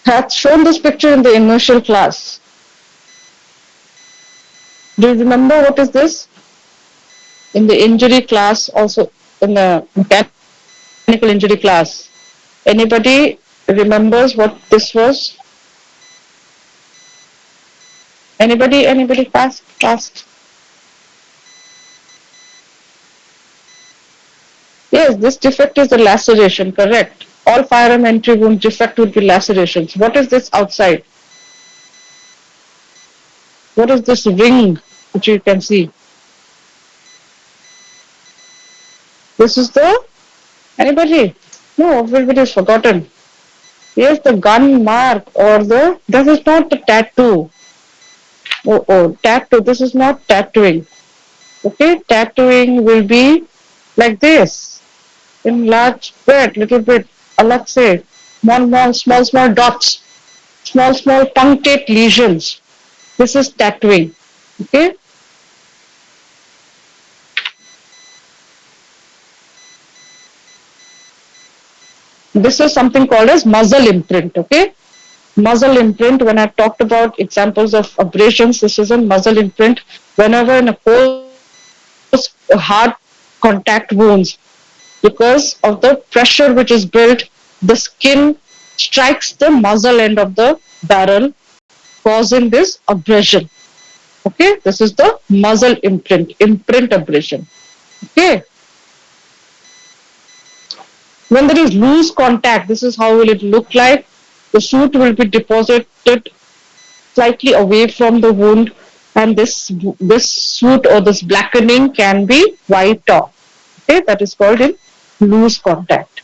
Had shown this picture in the initial class. Do you remember what is this? In the injury class, also in the mechanical injury class. Anybody remembers what this was? Anybody fast? Yes, this defect is the laceration, correct. All firearm entry wound defect would be lacerations. What is this outside? What is this ring which you can see? This is the, anybody? No, everybody has forgotten. Yes, the gun mark or that is not the tattoo. Tattoo. This is not tattooing. Okay, tattooing will be like this, in large bit, little bit, alag se, small dots, small punctate lesions. This is tattooing. Okay. This is something called as muzzle imprint. Okay. Muzzle imprint, when I talked about examples of abrasions, this is a muzzle imprint. Whenever in a close, hard contact wounds, because of the pressure which is built, the skin strikes the muzzle end of the barrel, causing this abrasion. Okay, this is the muzzle imprint abrasion. Okay. When there is loose contact, this is how will it look like. The soot will be deposited slightly away from the wound, and this soot or this blackening can be wiped off. Okay, that is called in loose contact.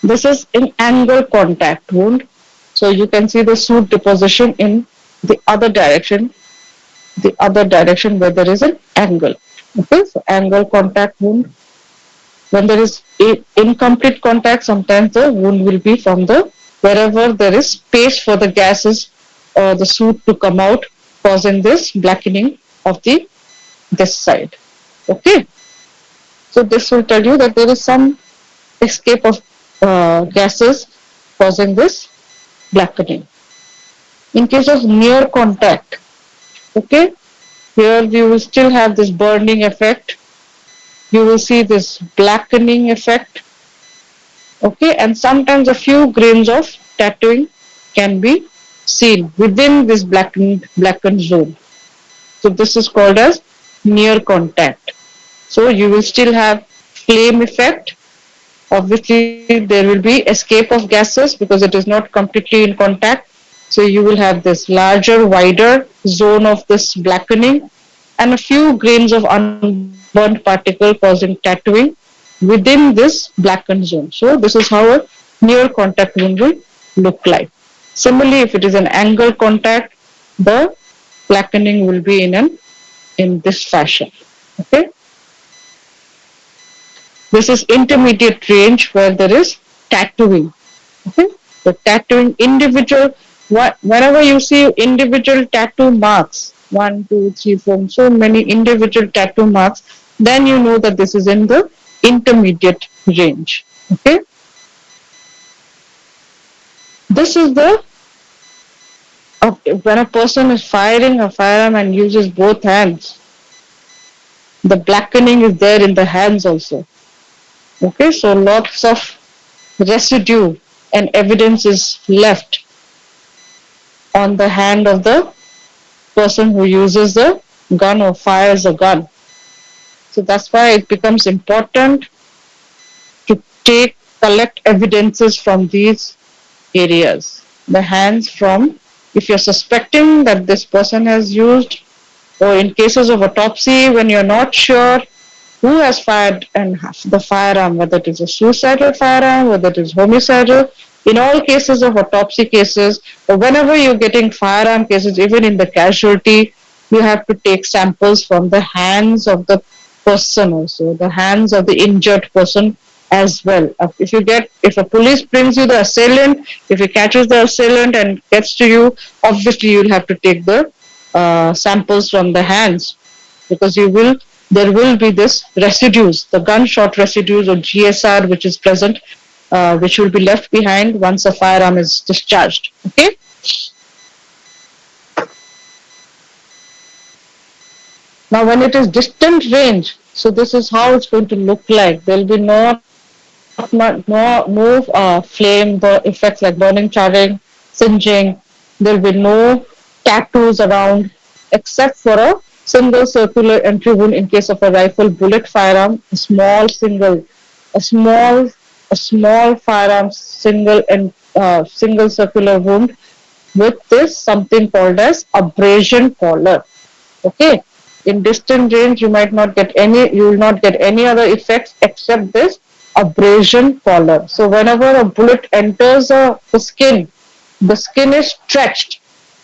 This is in angle contact wound. So you can see the soot deposition in the other direction where there is an angle. Okay, so angle contact wound. When there is incomplete contact, sometimes the wound will be from the wherever there is space for the gases or the soot to come out, causing this blackening of this side. Okay. So this will tell you that there is some escape of gases causing this blackening. In case of near contact, okay, here you will still have this burning effect. You will see this blackening effect. Okay, and sometimes a few grains of tattooing can be seen within this blackened zone. So this is called as near contact. So you will still have flame effect. Obviously, there will be escape of gases because it is not completely in contact. So you will have this larger, wider zone of this blackening and a few grains of unburned particle causing tattooing within this blackened zone. So this is how a near contact wound will look like. Similarly, if it is an angle contact, the blackening will be in this fashion. Okay. This is intermediate range where there is tattooing. Okay. The tattooing individual, whenever you see individual tattoo marks, 1, 2, 3, 4, so many individual tattoo marks, then you know that this is in the intermediate range. Okay. This is when a person is firing a firearm and uses both hands, the blackening is there in the hands also. Okay, so lots of residue and evidence is left on the hand of the person who uses the gun or fires a gun. So that's why it becomes important to collect evidences from these areas. The hands from, if you're suspecting that this person has used, or in cases of autopsy, when you're not sure who has fired and the firearm, whether it is a suicidal firearm, whether it is homicidal. In all cases of autopsy cases, or whenever you're getting firearm cases, even in the casualty, you have to take samples from the hands of the person also, the hands of the injured person as well. If a police brings you the assailant, if he catches the assailant and gets to you, obviously you'll have to take the samples from the hands, because there will be this residues, the gunshot residues or GSR, which is present, which will be left behind once a firearm is discharged. Okay. Now, when it is distant range, so this is how it's going to look like. There will be no flame, the effects like burning, charring, singeing. There will be no tattoos around, except for a single circular entry wound in case of a rifle bullet firearm, a small, a small firearm, single circular wound with this something called as abrasion collar. Okay. In distant range, you will not get any other effects except this abrasion collar. So whenever a bullet enters the skin is stretched.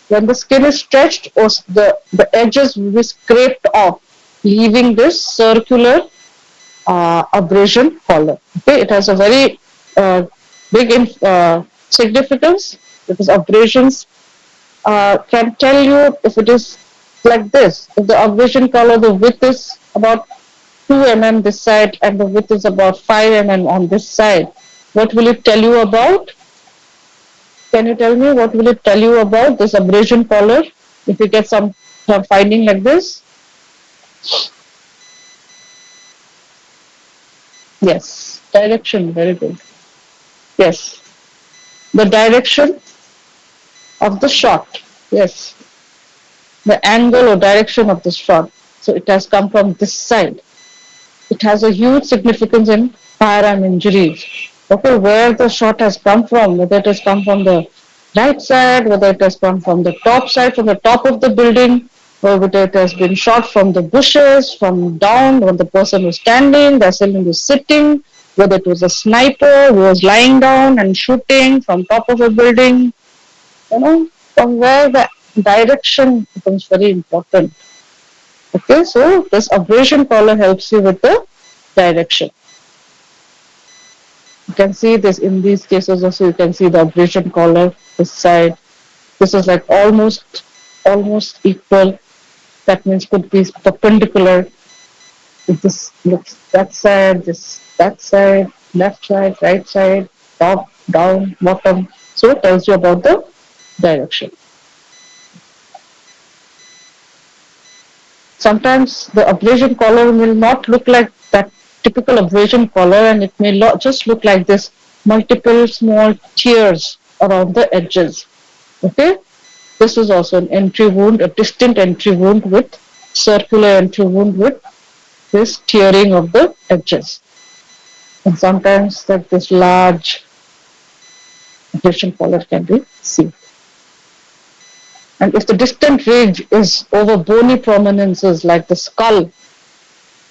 When the skin is stretched, or the edges will be scraped off, leaving this circular abrasion collar. Okay, it has a very big significance, because abrasions can tell you if it is like this. If the abrasion color, the width is about 2 mm this side and the width is about 5 mm on this side, what will it tell you about? Can you tell me what will it tell you about this abrasion collar? If you get some finding like this? Yes, direction, very good. Yes, the direction of the shot. Yes, the angle or direction of the shot. So it has come from this side. It has a huge significance in firearm injuries. Okay, where the shot has come from, whether it has come from the right side, whether it has come from the top side, from the top of the building, or whether it has been shot from the bushes, from down, when the person was standing, the assailant was sitting, whether it was a sniper who was lying down and shooting from top of a building, from where the direction becomes very important. Okay, so this abrasion collar helps you with the direction. You can see this in these cases also. You can see the abrasion collar this side. This is like almost equal. That means could be perpendicular. If this looks that side, that side, left side, right side, top, down, bottom. So it tells you about the direction. Sometimes the abrasion collar will not look like that typical abrasion collar, and it may just look like this multiple small tears around the edges. Okay, this is also an entry wound, a distant entry wound with circular entry wound with this tearing of the edges, and sometimes like this large abrasion collar can be seen. And if the distant range is over bony prominences like the skull,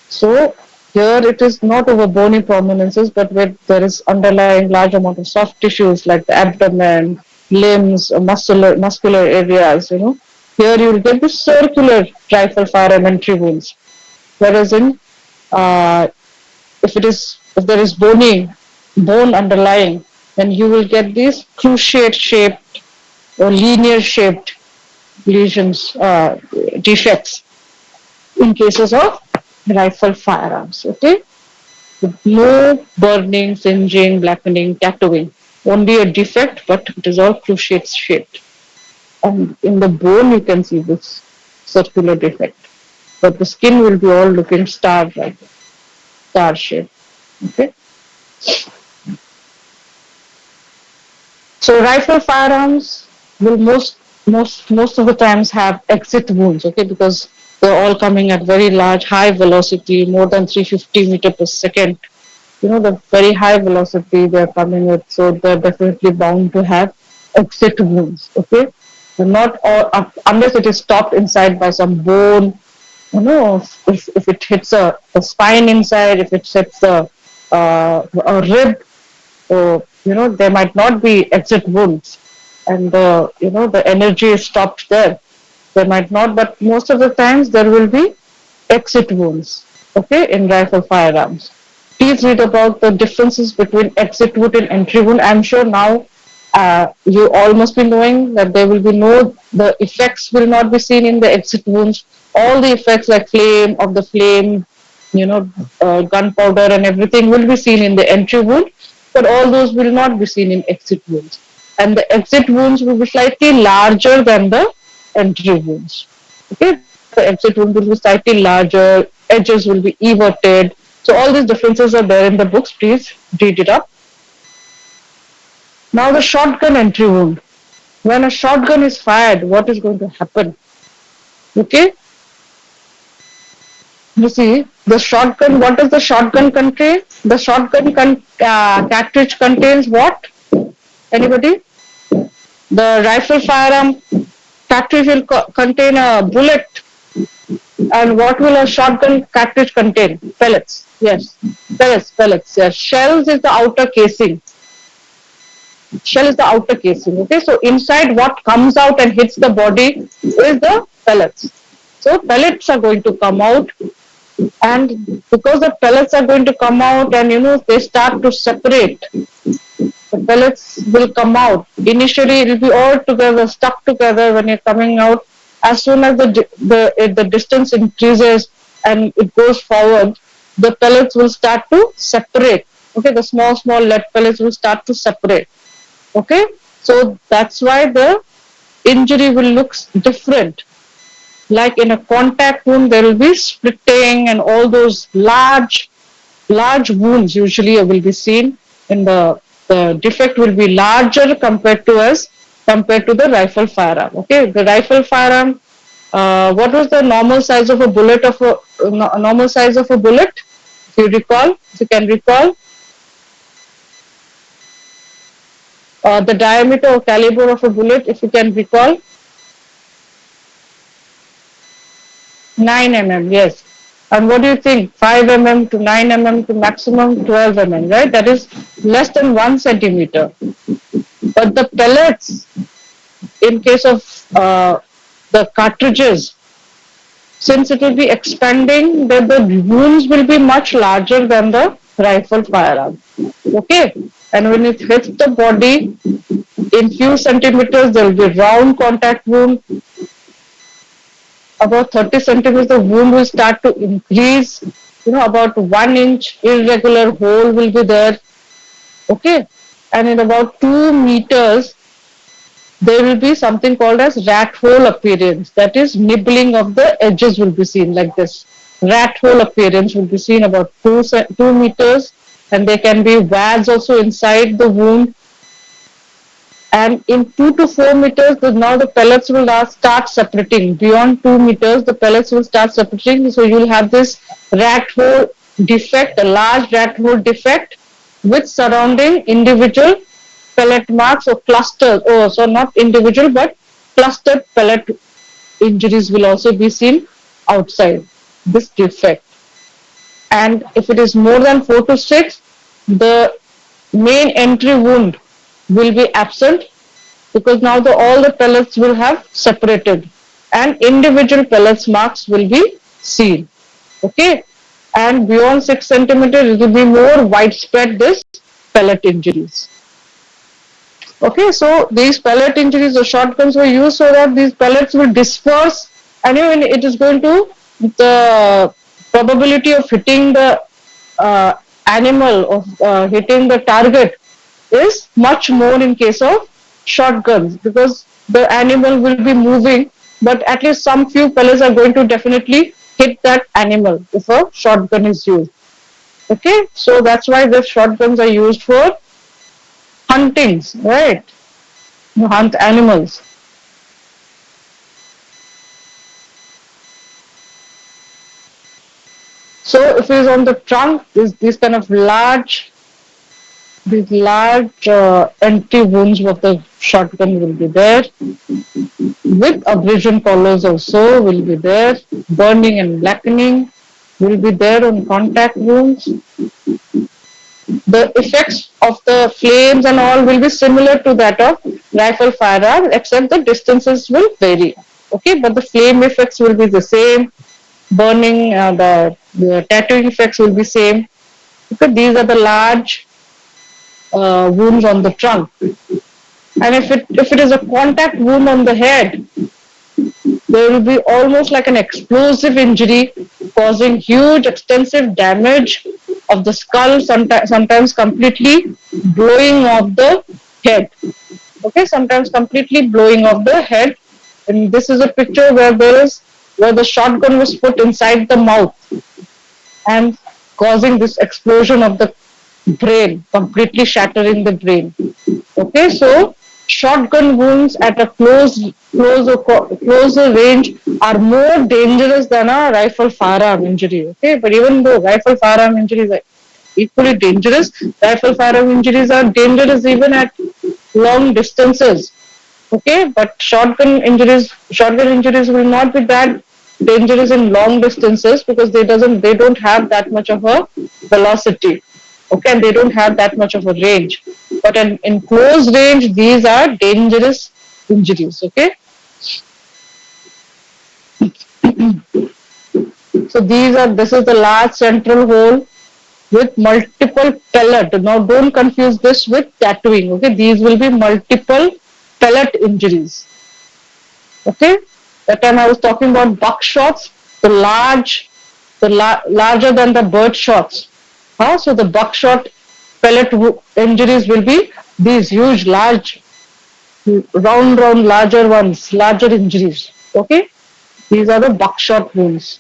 so here it is not over bony prominences, but where there is underlying large amount of soft tissues like the abdomen, limbs, muscular areas, here you will get the circular rifle firearm entry wounds. Whereas if there is bone underlying, then you will get these cruciate shaped or linear shaped lesions, defects in cases of rifle firearms. Okay, with no burning, singeing, blackening, tattooing, only a defect, but it is all cruciate shaped. And in the bone, you can see this circular defect, but the skin will be all looking star shape. Okay. So rifle firearms will most of the times have exit wounds, okay, because they're all coming at very large, high velocity, more than 350 meters per second. The very high velocity they're coming with, so they're definitely bound to have exit wounds, okay. Not all, unless it is stopped inside by some bone, if it hits a spine inside, if it hits a rib, so, there might not be exit wounds, and the energy is stopped there. There might not, but most of the times there will be exit wounds, okay, in rifle firearms. Please read about the differences between exit wound and entry wound. I'm sure now you all must be knowing that there will be the effects will not be seen in the exit wounds. All the effects like flame of the flame, gunpowder and everything will be seen in the entry wound, but all those will not be seen in exit wounds. And the exit wounds will be slightly larger than the entry wounds. Okay, the exit wound will be slightly larger, edges will be everted. So all these differences are there in the books. Please read it up. Now the shotgun entry wound. When a shotgun is fired, what is going to happen? Okay, you see, the shotgun, what does the shotgun contain? The cartridge contains what? Anybody? The rifle firearm cartridge will contain a bullet. And what will a shotgun cartridge contain? Pellets. Yes. Pellets. Yes. Shells is the outer casing. Shell is the outer casing. Okay. So inside what comes out and hits the body is the pellets. So pellets are going to come out, and because the pellets are going to come out and they start to separate, the pellets will come out. Initially, it will be all together, stuck together when you're coming out. As soon as the distance increases and it goes forward, the pellets will start to separate. Okay, the small lead pellets will start to separate. Okay, so that's why the injury will look different. Like in a contact wound, there will be splitting and all those large wounds usually will be seen in the defect will be larger compared to the rifle firearm. Okay, the rifle firearm, what was the normal size of a bullet normal size of a bullet? If you can recall, the diameter or caliber of a bullet, if you can recall, 9 mm. Yes. And what do you think? 5 mm to 9 mm to maximum 12 mm, right? That is less than 1 centimeter. But the pellets, in case of the cartridges, since it will be expanding, the wounds will be much larger than the rifle firearm. Okay, and when it hits the body, in few centimeters there will be round contact wound. About 30 centimeters, the wound will start to increase. About 1 inch irregular hole will be there. Okay, and in about 2 meters, there will be something called as rat hole appearance. That is, nibbling of the edges will be seen like this. Rat hole appearance will be seen about 2 meters, and there can be wads also inside the wound. And in 2 to 4 meters, now the pellets will start separating. Beyond 2 meters, the pellets will start separating. So you'll have this rat hole defect, a large rat hole defect with surrounding individual pellet marks or clusters. Oh, so not individual, but clustered pellet injuries will also be seen outside this defect. And if it is more than 4 to 6, the main entry wound will be absent, because now all the pellets will have separated and individual pellets marks will be seen. Okay, and beyond 6 centimeters, it will be more widespread, this pellet injuries. Okay, so these pellet injuries, the shotguns were used so that these pellets will disperse, and even it is going to, the probability of hitting the animal, of hitting the target, is much more in case of shotguns, because the animal will be moving, but at least some few pellets are going to definitely hit that animal if a shotgun is used. Okay, so that's why the shotguns are used for huntings, right? hunt animals. So if it is on the trunk, these kind of large entry wounds of the shotgun will be there, with abrasion collars also will be there, burning and blackening will be there on contact wounds. The effects of the flames and all will be similar to that of rifle firearm, except the distances will vary. Okay, but the flame effects will be the same. Burning, the tattooing effects will be same. Okay, these are the large wounds on the trunk. And if it is a contact wound on the head, there will be almost like an explosive injury causing huge extensive damage of the skull, sometimes completely blowing off the head. Okay, sometimes completely blowing off the head. And this is a picture where the shotgun was put inside the mouth and causing this explosion of the brain, completely shattering the brain. Okay, so shotgun wounds at a closer range are more dangerous than a rifle firearm injury. Okay, but even though rifle firearm injuries are equally dangerous, rifle firearm injuries are dangerous even at long distances. Okay, but shotgun injuries will not be that dangerous in long distances because they don't have that much of a velocity. Okay, and they don't have that much of a range. But in close range, these are dangerous injuries. Okay, so this is the large central hole with multiple pellet. Now don't confuse this with tattooing. Okay, these will be multiple pellet injuries. Okay, that time I was talking about buckshots, larger than the bird shots. So the buckshot pellet injuries will be these huge, large, larger ones, larger injuries. Okay, these are the buckshot wounds.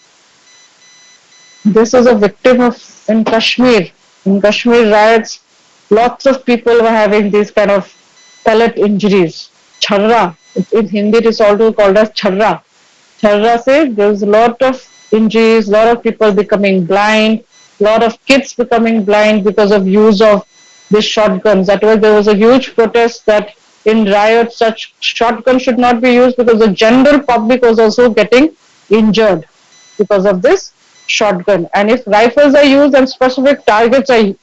This is a victim of in Kashmir. In Kashmir riots, lots of people were having these kind of pellet injuries. Charra. In Hindi, it is also called as charra. Charra says there's a lot of injuries, lot of people becoming blind, lot of kids becoming blind because of use of these shotguns. That was there was a huge protest that in riots such shotguns should not be used because the general public was also getting injured because of this shotgun. And if rifles are used and specific targets are hit,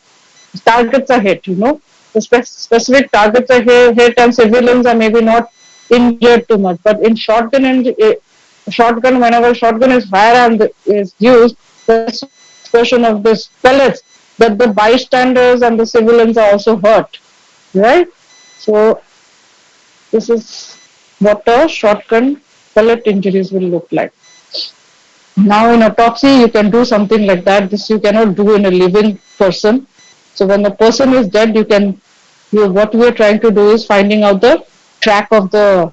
the specific targets are hit and civilians are maybe not injured too much. But in shotgun, whenever shotgun is firearm is used, the explosion of this pellets, that the bystanders and the civilians are also hurt, right? So this is what a shotgun pellet injuries will look like. Now in autopsy, you can do something like that. This you cannot do in a living person. So when the person is dead, what we are trying to do is finding out the track of the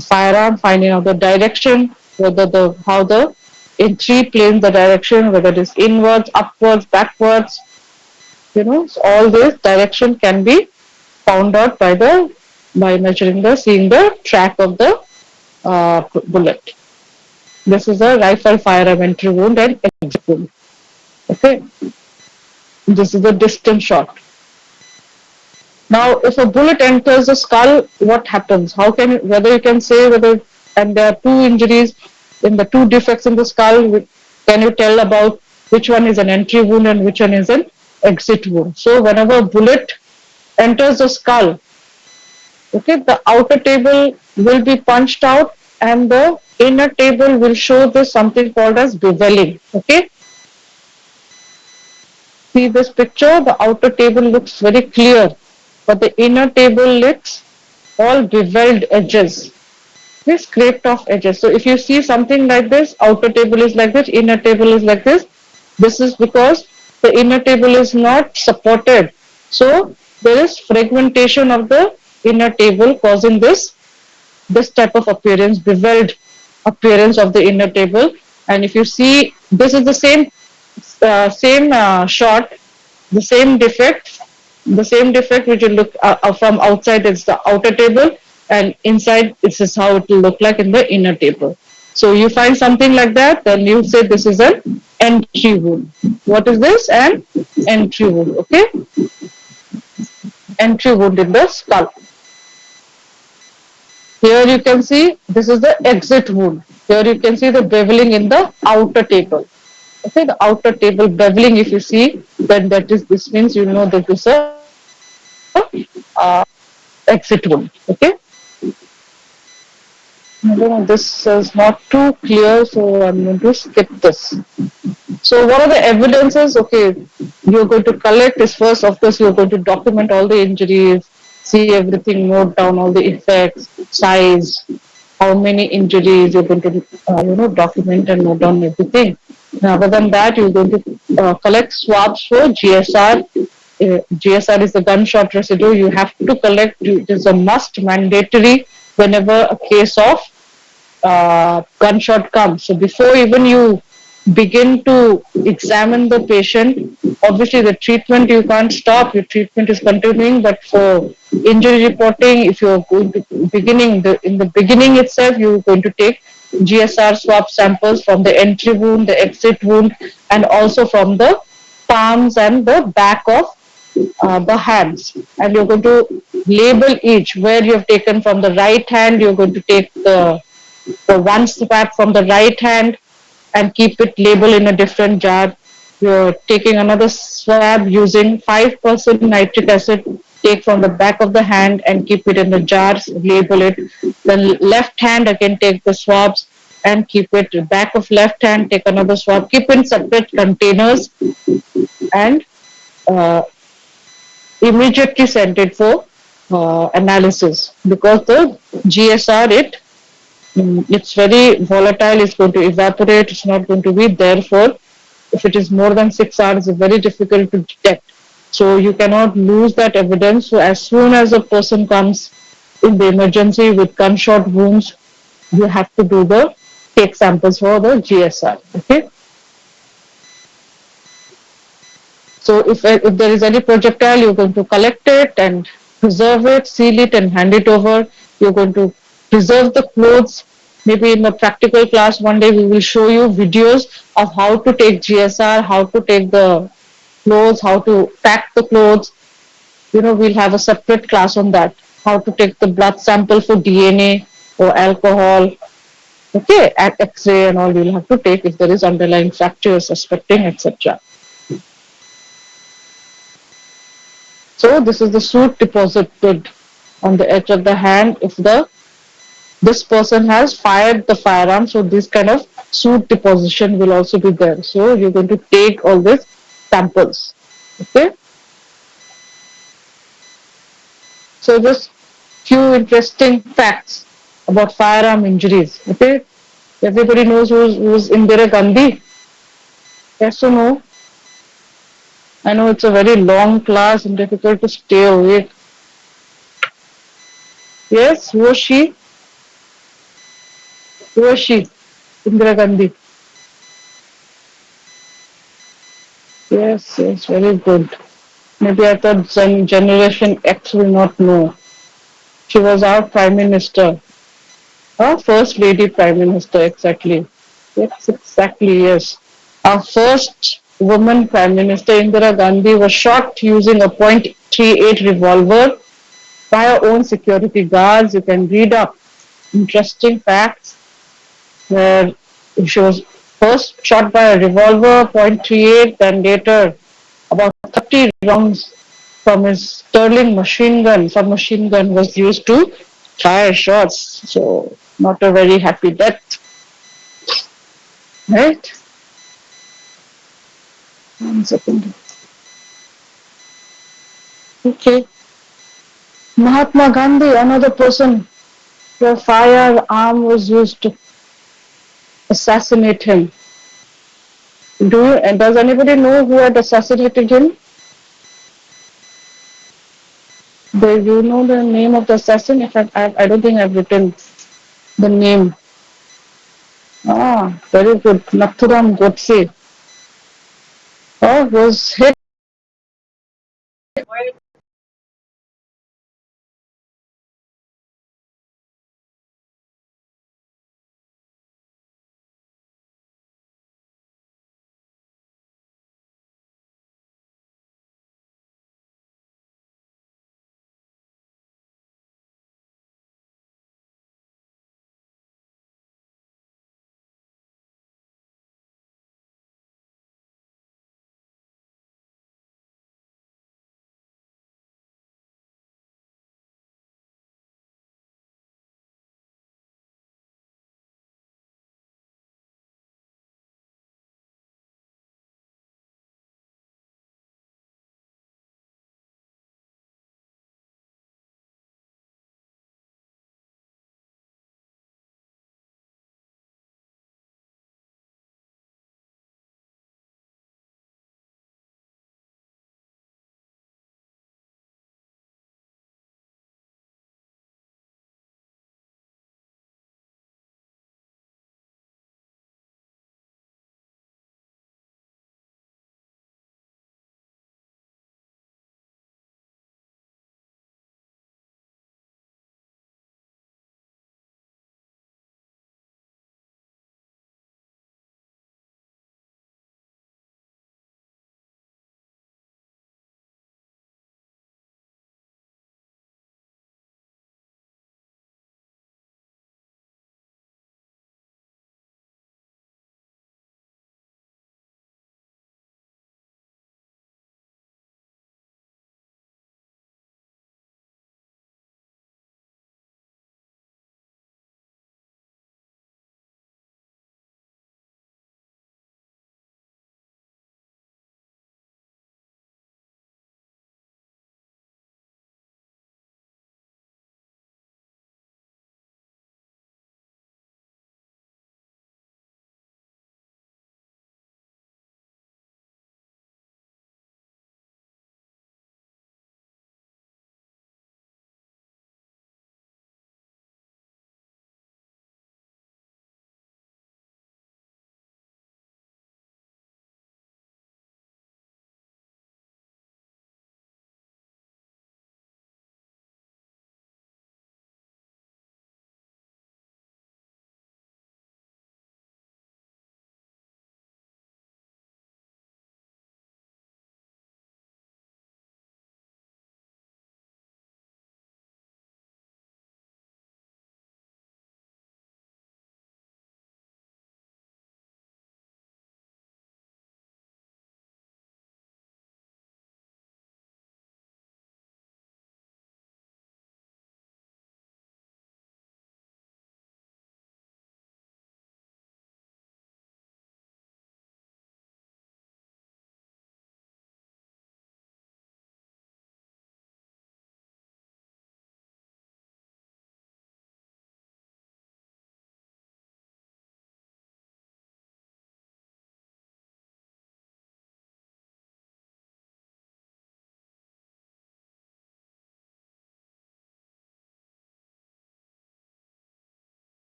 firearm, finding out the direction, in three planes the direction, whether it is inwards, upwards, backwards, so all this direction can be found out by seeing the track of the bullet. This is a rifle firearm entry wound and exit wound. Okay, this is a distant shot. Now, if a bullet enters the skull, what happens? Whether you can say and there are two injuries in the two defects in the skull, can you tell about which one is an entry wound and which one is an exit wound? So, whenever a bullet enters the skull, okay, the outer table will be punched out and the inner table will show this something called as beveling. Okay, see this picture, the outer table looks very clear, but the inner table looks all beveled edges, scraped off edges. So if you see something like this, outer table is like this, inner table is like this. This is because the inner table is not supported. So there is fragmentation of the inner table causing this type of appearance, beveled appearance of the inner table. And if you see, this is the same shot, the same defect which you look from outside is the outer table, and inside this is how it will look like in the inner table. So you find something like that, then you say this is an entry wound. What is this? An entry wound. Okay, entry wound in the skull. Here you can see this is the exit wound. Here you can see the beveling in the outer table. Okay, the outer table beveling. If you see, then that is this means you know that this is a exit wound. Okay. I don't know, this is not too clear, so I'm going to skip this. So what are the evidences? Okay, you're going to collect this first. Of course, you're going to document all the injuries, see everything, note down all the effects, size, how many injuries. You're going to, document and note down everything. And other than that, you're going to collect swabs for GSR. GSR is the gunshot residue. You have to collect. It is a must, mandatory whenever a case of gunshot comes. So before even you begin to examine the patient, obviously the treatment you can't stop, your treatment is continuing, but for injury reporting, if you're going to in the beginning itself, you're going to take GSR swab samples from the entry wound, the exit wound, and also from the palms and the back of the hands. And you're going to label each where you have taken from the right hand, you're going to take the one swab from the right hand and keep it labeled in a different jar. You're taking another swab using 5% nitric acid, take from the back of the hand and keep it in the jars, label it. The left hand again take the swabs and keep it back of left hand, take another swab, keep in separate containers and uh, immediately send it for analysis because the GSR it's very volatile, it's going to evaporate, it's not going to be there for, if it is more than 6 hours, it's very difficult to detect. So you cannot lose that evidence. So as soon as a person comes in the emergency with gunshot wounds, you have to take samples for the GSR. Okay. So if there is any projectile, you're going to collect it and preserve it, seal it and hand it over. You're going to preserve the clothes. Maybe in a practical class one day we will show you videos of how to take GSR, how to take the clothes, how to pack the clothes. We'll have a separate class on that. How to take the blood sample for DNA or alcohol. Okay, at X-ray and all you'll have to take if there is underlying fracture, suspecting, etc. So this is the soot deposited on the edge of the hand if this person has fired the firearm. So this kind of soot deposition will also be there. So you're going to take all these samples. Okay. So just few interesting facts about firearm injuries. Okay. Everybody knows who's Indira Gandhi. Yes or no? I know it's a very long class and difficult to stay awake. Yes, who was she? Who was she? Indira Gandhi. Yes, very good. Maybe I thought Generation X will not know. She was our Prime Minister, our First Lady Prime Minister, exactly. Yes, exactly, yes. Our first woman Prime Minister, Indira Gandhi, was shot using a .38 revolver by her own security guards. You can read up interesting facts where she was first shot by a revolver .38, then later about 30 rounds from his Sterling submachine gun was used to fire shots. So not a very happy death, right? 1 second. Okay. Mahatma Gandhi, another person, where firearm was used to assassinate him. Does anybody know who had assassinated him? Do you know the name of the assassin? In fact, I don't think I've written the name. Ah, very good. Nathuram Godse. Was hit